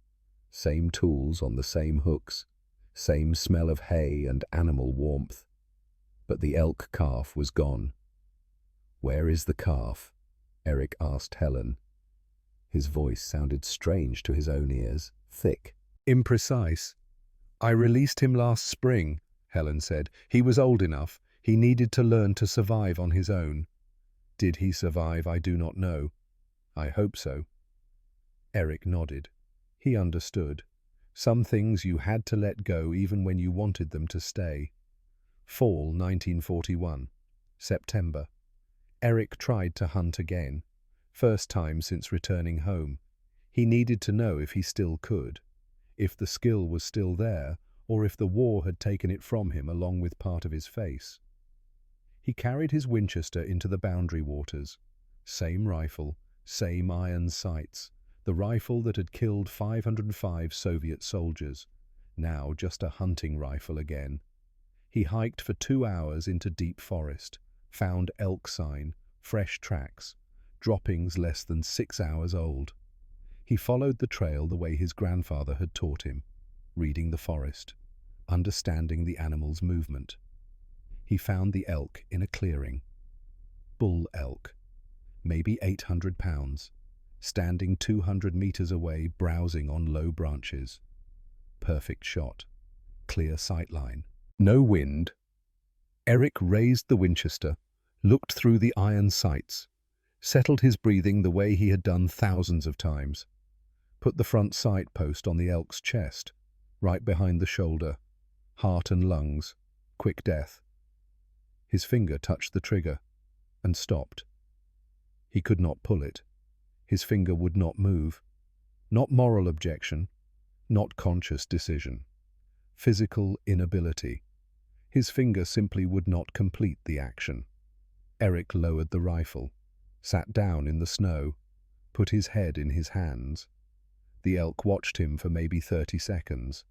Same tools on the same hooks, same smell of hay and animal warmth. But the elk calf was gone. "Where is the calf?" Eric asked Helen. His voice sounded strange to his own ears, thick, imprecise. "I released him last spring," Helen said. "He was old enough. He needed to learn to survive on his own. Did he survive? I do not know. I hope so." Eric nodded. He understood. Some things you had to let go even when you wanted them to stay. Fall 1941. September. Eric tried to hunt again. First time since returning home. He needed to know if he still could, if the skill was still there, or if the war had taken it from him along with part of his face. He carried his Winchester into the boundary waters. Same rifle, same iron sights. The rifle that had killed 505 Soviet soldiers. Now just a hunting rifle again. He hiked for 2 hours into deep forest, found elk sign, fresh tracks, droppings less than 6 hours old. He followed the trail the way his grandfather had taught him, reading the forest, understanding the animal's movement. He found the elk in a clearing. Bull elk, maybe 800 pounds, standing 200 meters away, browsing on low branches. Perfect shot, clear sightline, no wind. Eric raised the Winchester, looked through the iron sights, settled his breathing the way he had done thousands of times, put the front sight post on the elk's chest, right behind the shoulder, heart and lungs, quick death. His finger touched the trigger and stopped. He could not pull it. His finger would not move. Not moral objection, not conscious decision. Physical inability. His finger simply would not complete the action. Eric lowered the rifle, sat down in the snow, put his head in his hands. The elk watched him for maybe 30 seconds,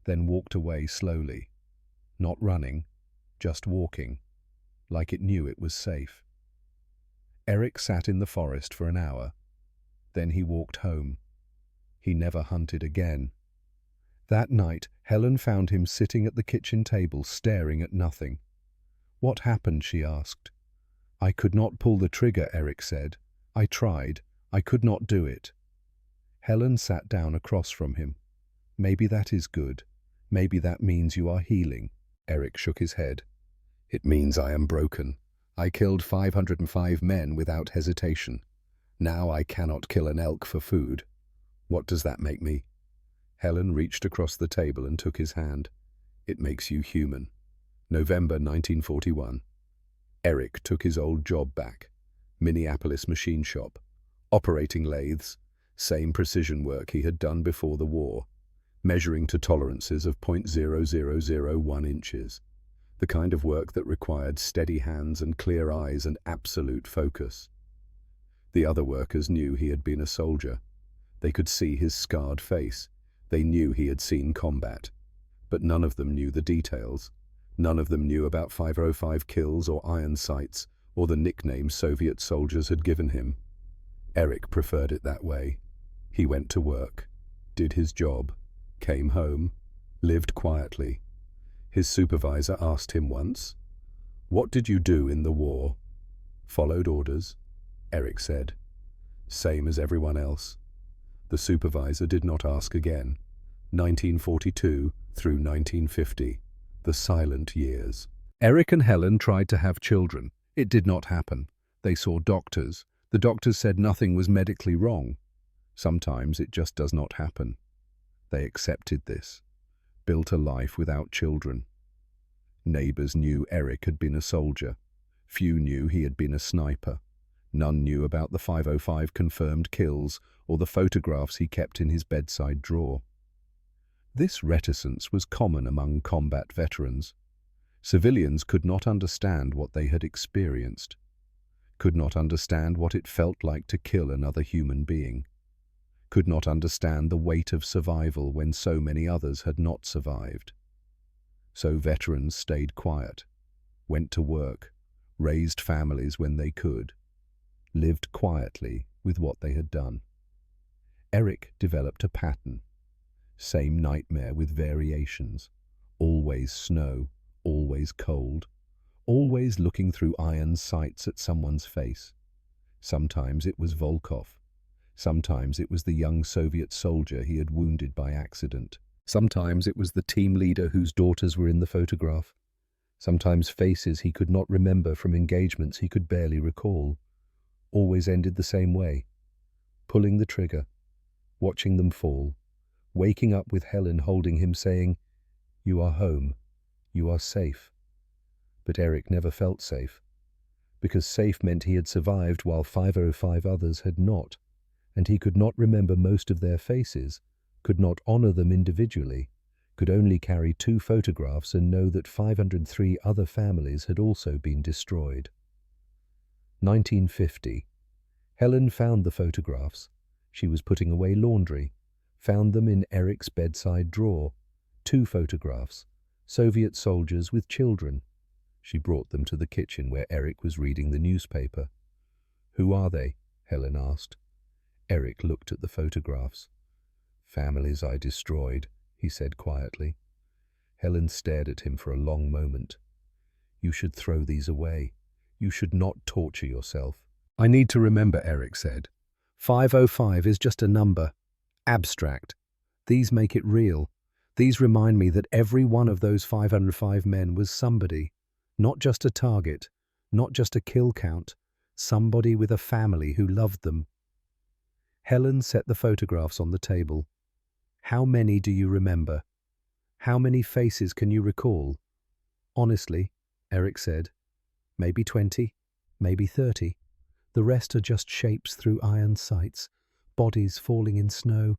then walked away slowly. Not running, just walking, like it knew it was safe. Eric sat in the forest for an hour. Then he walked home. He never hunted again. That night, Helen found him sitting at the kitchen table, staring at nothing. "What happened?" she asked. "I could not pull the trigger," Eric said. "I tried. I could not do it." Helen sat down across from him. "Maybe that is good. Maybe that means you are healing." Eric shook his head. "It means I am broken. I killed 505 men without hesitation. Now I cannot kill an elk for food. What does that make me?" Helen reached across the table and took his hand. "It makes you human." November 1941. Eric took his old job back. Minneapolis machine shop. Operating lathes. Same precision work he had done before the war. Measuring to tolerances of 0.0001 inches. The kind of work that required steady hands and clear eyes and absolute focus. The other workers knew he had been a soldier. They could see his scarred face. They knew he had seen combat. But none of them knew the details. None of them knew about 505 kills or iron sights or the nickname Soviet soldiers had given him. Eric preferred it that way. He went to work, did his job, came home, lived quietly. His supervisor asked him once, "What did you do in the war?" "Followed orders," Eric said. "Same as everyone else." The supervisor did not ask again. 1942 through 1950, the silent years. Eric and Helen tried to have children. It did not happen. They saw doctors. The doctors said nothing was medically wrong. Sometimes it just does not happen. They accepted this. built a life without children. Neighbors knew Eric had been a soldier. Few knew he had been a sniper. None knew about the 505 confirmed kills or the photographs he kept in his bedside drawer. This reticence was common among combat veterans. Civilians could not understand what they had experienced, could not understand what it felt like to kill another human being, could not understand the weight of survival when so many others had not survived. So veterans stayed quiet, went to work, raised families when they could, lived quietly with what they had done. Eric developed a pattern. Same nightmare with variations. Always snow, always cold, always looking through iron sights at someone's face. Sometimes it was Volkov. Sometimes it was the young Soviet soldier he had wounded by accident. Sometimes it was the team leader whose daughters were in the photograph. Sometimes faces he could not remember from engagements he could barely recall. Always ended the same way. Pulling the trigger, watching them fall, waking up with Helen holding him saying, "You are home. You are safe." But Eric never felt safe, because safe meant he had survived while 505 others had not, and he could not remember most of their faces, could not honor them individually, could only carry 2 photographs and know that 503 other families had also been destroyed. 1950. Helen found the photographs. She was putting away laundry, found them in Eric's bedside drawer. 2 photographs, Soviet soldiers with children. She brought them to the kitchen where Eric was reading the newspaper. "Who are they?" Helen asked. Eric looked at the photographs. "Families I destroyed," he said quietly. Helen stared at him for a long moment. "You should throw these away. You should not torture yourself." "I need to remember," Eric said. 505 is just a number. Abstract. These make it real. These remind me that every one of those 505 men was somebody. Not just a target. Not just a kill count. Somebody with a family who loved them. Helen set the photographs on the table. "How many do you remember? How many faces can you recall?" "Honestly," Eric said, "maybe 20, maybe 30. The rest are just shapes through iron sights, bodies falling in snow.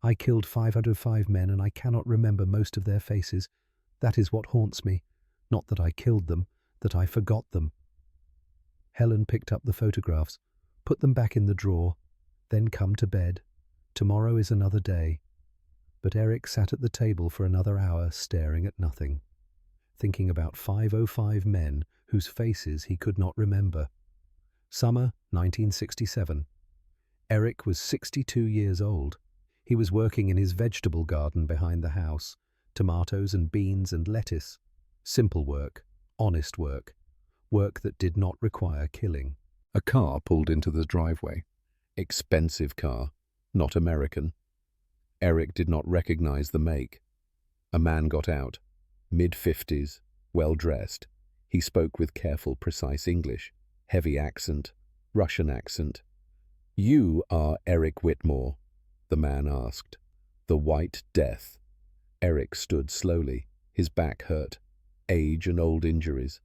I killed 505 men and I cannot remember most of their faces. That is what haunts me. Not that I killed them, that I forgot them." Helen picked up the photographs, put them back in the drawer, then come to bed. Tomorrow is another day. But Eric sat at the table for another hour staring at nothing, thinking about 505 men whose faces he could not remember. Summer 1967. Eric was 62 years old. He was working in his vegetable garden behind the house, tomatoes and beans and lettuce. Simple work, honest work, work that did not require killing. A car pulled into the driveway. Expensive car, not American. Eric did not recognize the make. A man got out, mid-50s, well-dressed. He spoke with careful, precise English, heavy accent, Russian accent. "You are Eric Whitmore?" the man asked. "The White Death." Eric stood slowly, his back hurt, age and old injuries.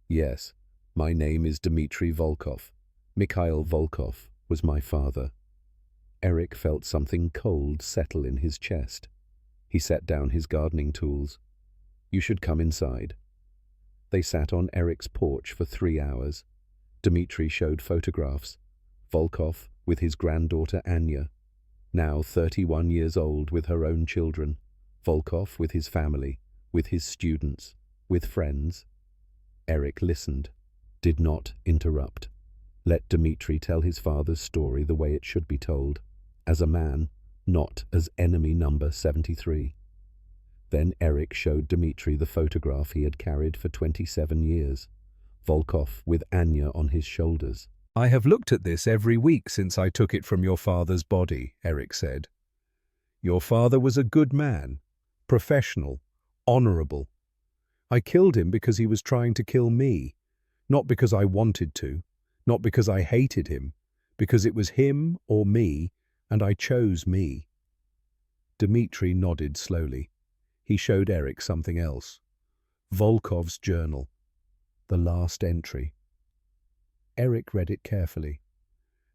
"Yes, my name is Dmitry Volkov. Mikhail Volkov was my father." Eric felt something cold settle in his chest. He set down his gardening tools. "You should come inside." They sat on Eric's porch for 3 hours. Dmitry showed photographs. Volkov with his granddaughter Anya, now 31 years old with her own children. Volkov with his family, with his students, with friends. Eric listened, did not interrupt. Let Dmitry tell his father's story the way it should be told, as a man, not as enemy number 73. Then Eric showed Dmitry the photograph he had carried for 27 years, Volkov with Anya on his shoulders. "I have looked at this every week since I took it from your father's body," Eric said. "Your father was a good man, professional, honorable. I killed him because he was trying to kill me, not because I wanted to, not because I hated him, because it was him or me, and I chose me." Dmitry nodded slowly. He showed Eric something else. Volkov's journal, the last entry. Eric read it carefully.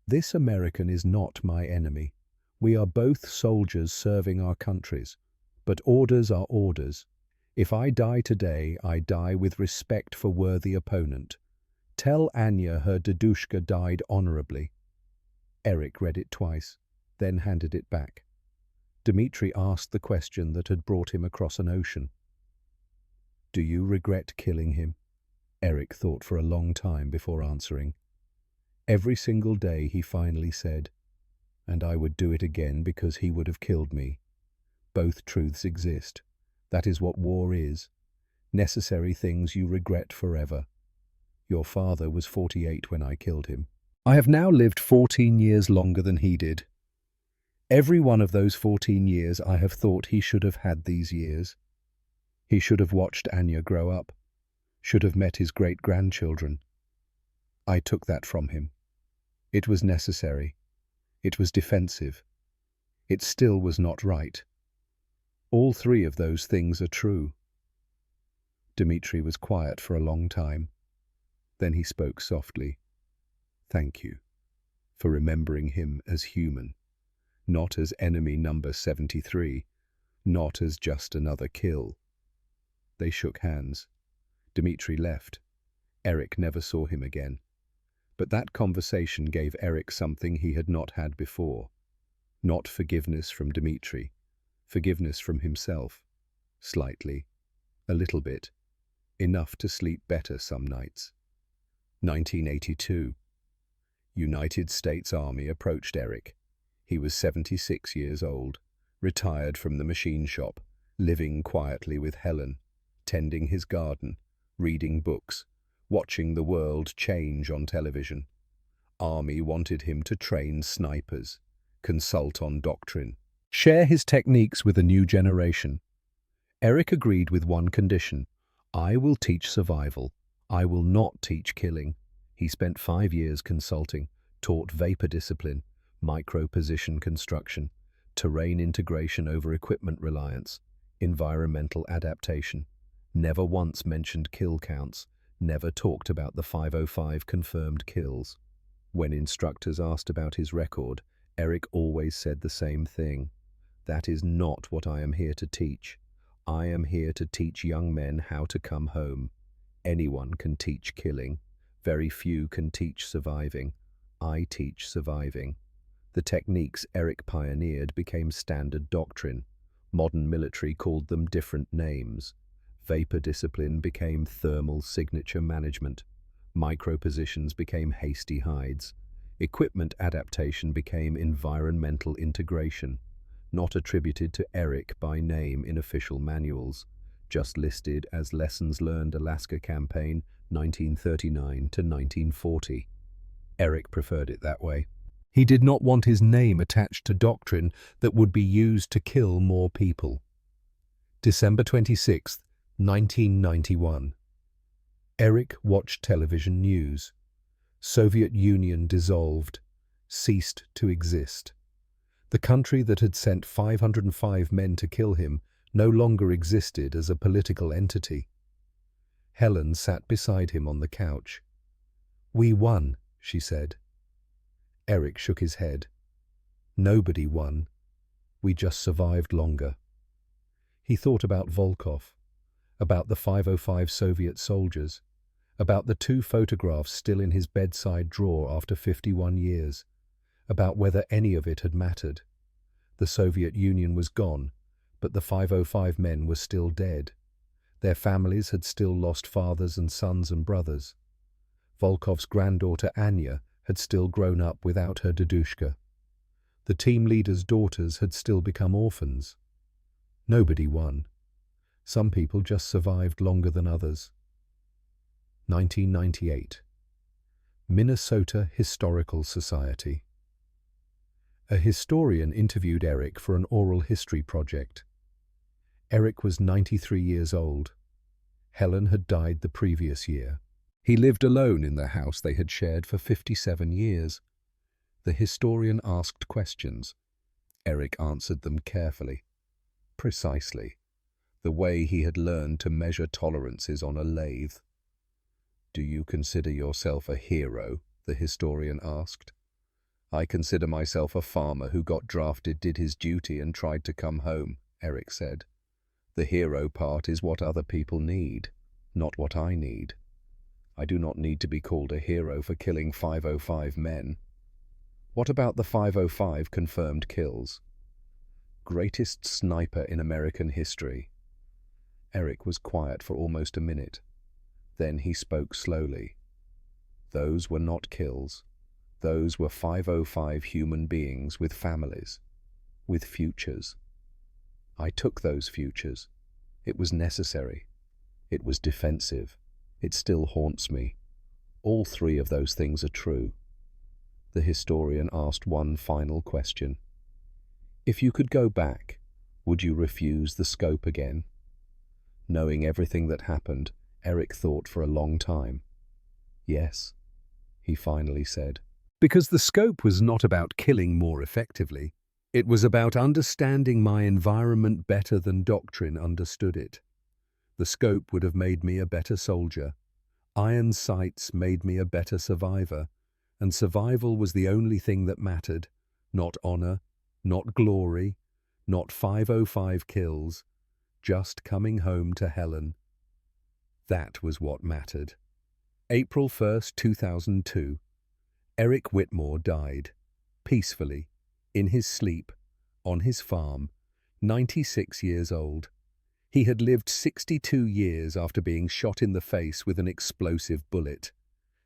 "This American is not my enemy. We are both soldiers serving our countries. But orders are orders. If I die today, I die with respect for worthy opponent. Tell Anya her dedushka died honorably." Eric read it twice, then handed it back. Dmitri asked the question that had brought him across an ocean. "Do you regret killing him?" Eric thought for a long time before answering. Every single day, he finally said, "And I would do it again because he would have killed me." Both truths exist. That is what war is. Necessary things you regret forever. Your father was 48 when I killed him. I have now lived 14 years longer than he did. Every one of those 14 years I have thought he should have had these years. He should have watched Anya grow up, should have met his great-grandchildren. I took that from him. It was necessary. It was defensive. It still was not right. All three of those things are true. Dmitri was quiet for a long time. Then he spoke softly. "Thank you for remembering him as human, not as enemy number 73, not as just another kill." They shook hands. Dmitri left. Eric never saw him again. But that conversation gave Eric something he had not had before. Not forgiveness from Dmitri, forgiveness from himself. Slightly, a little bit, enough to sleep better some nights. 1982. United States Army approached Eric. He was 76 years old, retired from the machine shop, living quietly with Helen, tending his garden, reading books, watching the world change on television. Army wanted him to train snipers, consult on doctrine, share his techniques with a new generation. Eric agreed with one condition: "I will teach survival. I will not teach killing." He spent 5 years consulting, taught vapor discipline, micro-position construction, terrain integration over equipment reliance, environmental adaptation. Never once mentioned kill counts, never talked about the 505 confirmed kills. When instructors asked about his record, Eric always said the same thing: "That is not what I am here to teach. I am here to teach young men how to come home. Anyone can teach killing. Very few can teach surviving. I teach surviving." The techniques Eric pioneered became standard doctrine. Modern military called them different names. Vapor discipline became thermal signature management. Micro-positions became hasty hides. Equipment adaptation became environmental integration, not attributed to Eric by name in official manuals, just listed as Lessons Learned Alaska Campaign 1939 to 1940. Eric preferred it that way. He did not want his name attached to doctrine that would be used to kill more people. December 26, 1991. Eric watched television news. Soviet Union dissolved, ceased to exist. The country that had sent 505 men to kill him no longer existed as a political entity. Helen sat beside him on the couch. "We won," she said. Eric shook his head. "Nobody won. We just survived longer." He thought about Volkov, about the 505 Soviet soldiers, about the 2 photographs still in his bedside drawer after 51 years, about whether any of it had mattered. The Soviet Union was gone, but the 505 men were still dead. Their families had still lost fathers and sons and brothers. Volkov's granddaughter Anya had still grown up without her dedushka. The team leader's daughters had still become orphans. Nobody won. Some people just survived longer than others. 1998. Minnesota Historical Society. A historian interviewed Eric for an oral history project. Eric was 93 years old. Helen had died the previous year. He lived alone in the house they had shared for 57 years. The historian asked questions. Eric answered them carefully, precisely. the way he had learned to measure tolerances on a lathe. "Do you consider yourself a hero?" the historian asked. "I consider myself a farmer who got drafted, did his duty, and tried to come home," Eric said. "The hero part is what other people need, not what I need. I do not need to be called a hero for killing 505 men. What about the 505 confirmed kills? Greatest sniper in American history." Eric was quiet for almost a minute. Then he spoke slowly. "Those were not kills. Those were 505 human beings with families, with futures. I took those futures. It was necessary. It was defensive. It still haunts me. All three of those things are true." The historian asked one final question. "If you could go back, would you refuse the scope again?" Knowing everything that happened, Eric thought for a long time. "Yes," he finally said. Because the scope was not about killing more effectively. It was about understanding my environment better than doctrine understood it. The scope would have made me a better soldier. Iron sights made me a better survivor, and survival was the only thing that mattered. Not honor, not glory, not 505 kills, just coming home to Helen. That was what mattered. April 1st, 2002. Eric Whitmore died, peacefully, in his sleep, on his farm, 96 years old. He had lived 62 years after being shot in the face with an explosive bullet,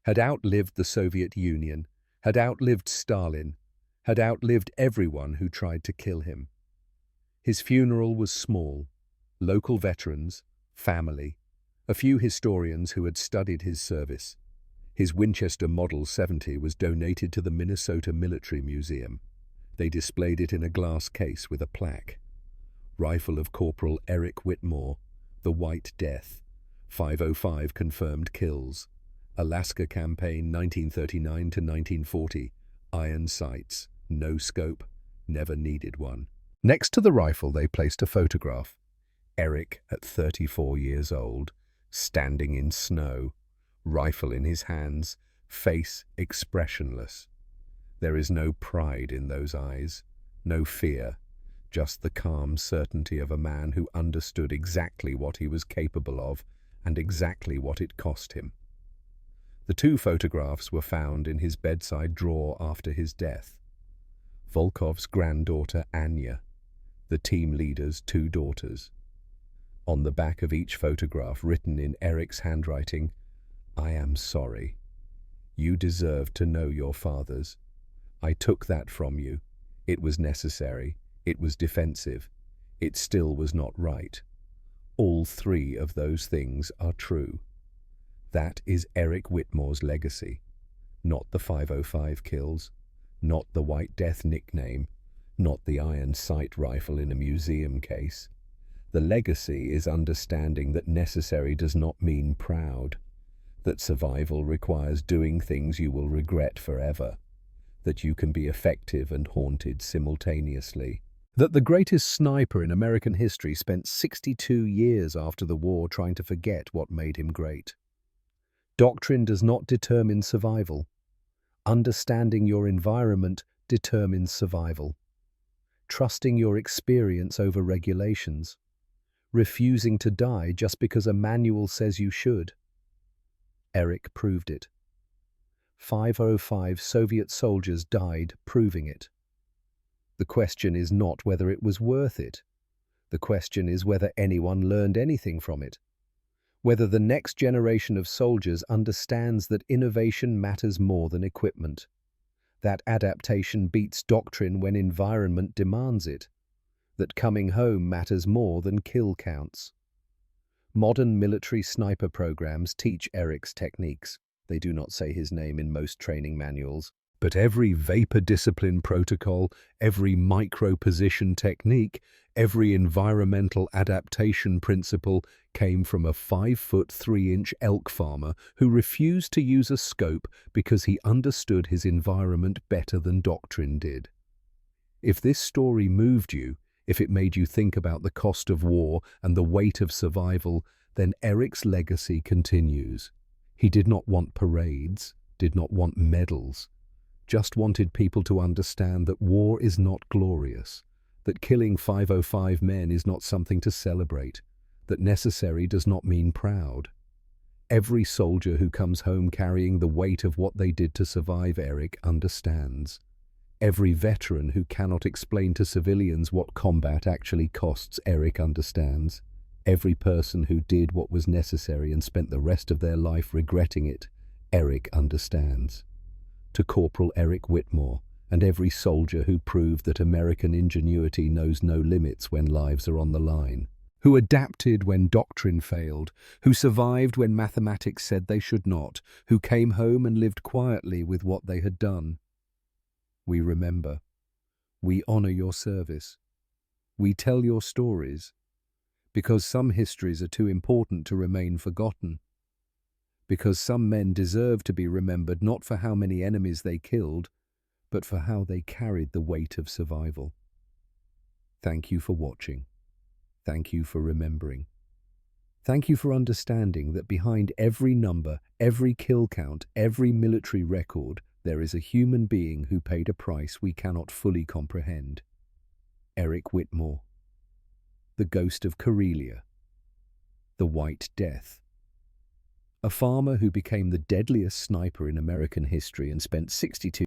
had outlived the Soviet Union, had outlived Stalin, had outlived everyone who tried to kill him. His funeral was small. Local veterans, family, a few historians who had studied his service. His Winchester Model 70 was donated to the Minnesota Military Museum. They displayed it in a glass case with a plaque. Rifle of Corporal Eric Whitmore, The White Death, 505 confirmed kills. Alaska Campaign 1939 to 1940, iron sights, no scope, never needed one. Next to the rifle they placed a photograph. Eric at 34 years old, standing in snow, rifle in his hands, face expressionless. There is no pride in those eyes, no fear, just the calm certainty of a man who understood exactly what he was capable of and exactly what it cost him. The two photographs were found in his bedside drawer after his death. Volkov's granddaughter Anya, the team leader's two daughters. On the back of each photograph, written in Eric's handwriting, "I am sorry. You deserved to know your fathers. I took that from you. It was necessary. It was defensive. It still was not right. All three of those things are true." That is Eric Whitmore's legacy. Not the 505 kills, not the White Death nickname, not the iron sight rifle in a museum case. The legacy is understanding that necessary does not mean proud, that survival requires doing things you will regret forever, that you can be effective and haunted simultaneously, that the greatest sniper in American history spent 62 years after the war trying to forget what made him great. Doctrine does not determine survival. Understanding your environment determines survival. Trusting your experience over regulations. Refusing to die just because a manual says you should. Eric proved it. 505 Soviet soldiers died proving it. The question is not whether it was worth it. The question is whether anyone learned anything from it. Whether the next generation of soldiers understands that innovation matters more than equipment. That adaptation beats doctrine when environment demands it. That coming home matters more than kill counts. Modern military sniper programs teach Eric's techniques. They do not say his name in most training manuals. But every vapor discipline protocol, every micro-position technique, every environmental adaptation principle came from a 5'3" elk farmer who refused to use a scope because he understood his environment better than doctrine did. If this story moved you, if it made you think about the cost of war and the weight of survival, then Eric's legacy continues. He did not want parades, did not want medals, just wanted people to understand that war is not glorious, that killing 505 men is not something to celebrate, that necessary does not mean proud. Every soldier who comes home carrying the weight of what they did to survive, Eric understands. Every veteran who cannot explain to civilians what combat actually costs, Eric understands. Every person who did what was necessary and spent the rest of their life regretting it, Eric understands. To Corporal Eric Whitmore, and every soldier who proved that American ingenuity knows no limits when lives are on the line, who adapted when doctrine failed, who survived when mathematics said they should not, who came home and lived quietly with what they had done. We remember. We honor your service. We tell your stories, because some histories are too important to remain forgotten. Because some men deserve to be remembered not for how many enemies they killed, but for how they carried the weight of survival. Thank you for watching. Thank you for remembering. Thank you for understanding that behind every number, every kill count, every military record, there is a human being who paid a price we cannot fully comprehend. Eric Whitmore. The Ghost of Karelia. The White Death. A farmer who became the deadliest sniper in American history and spent 62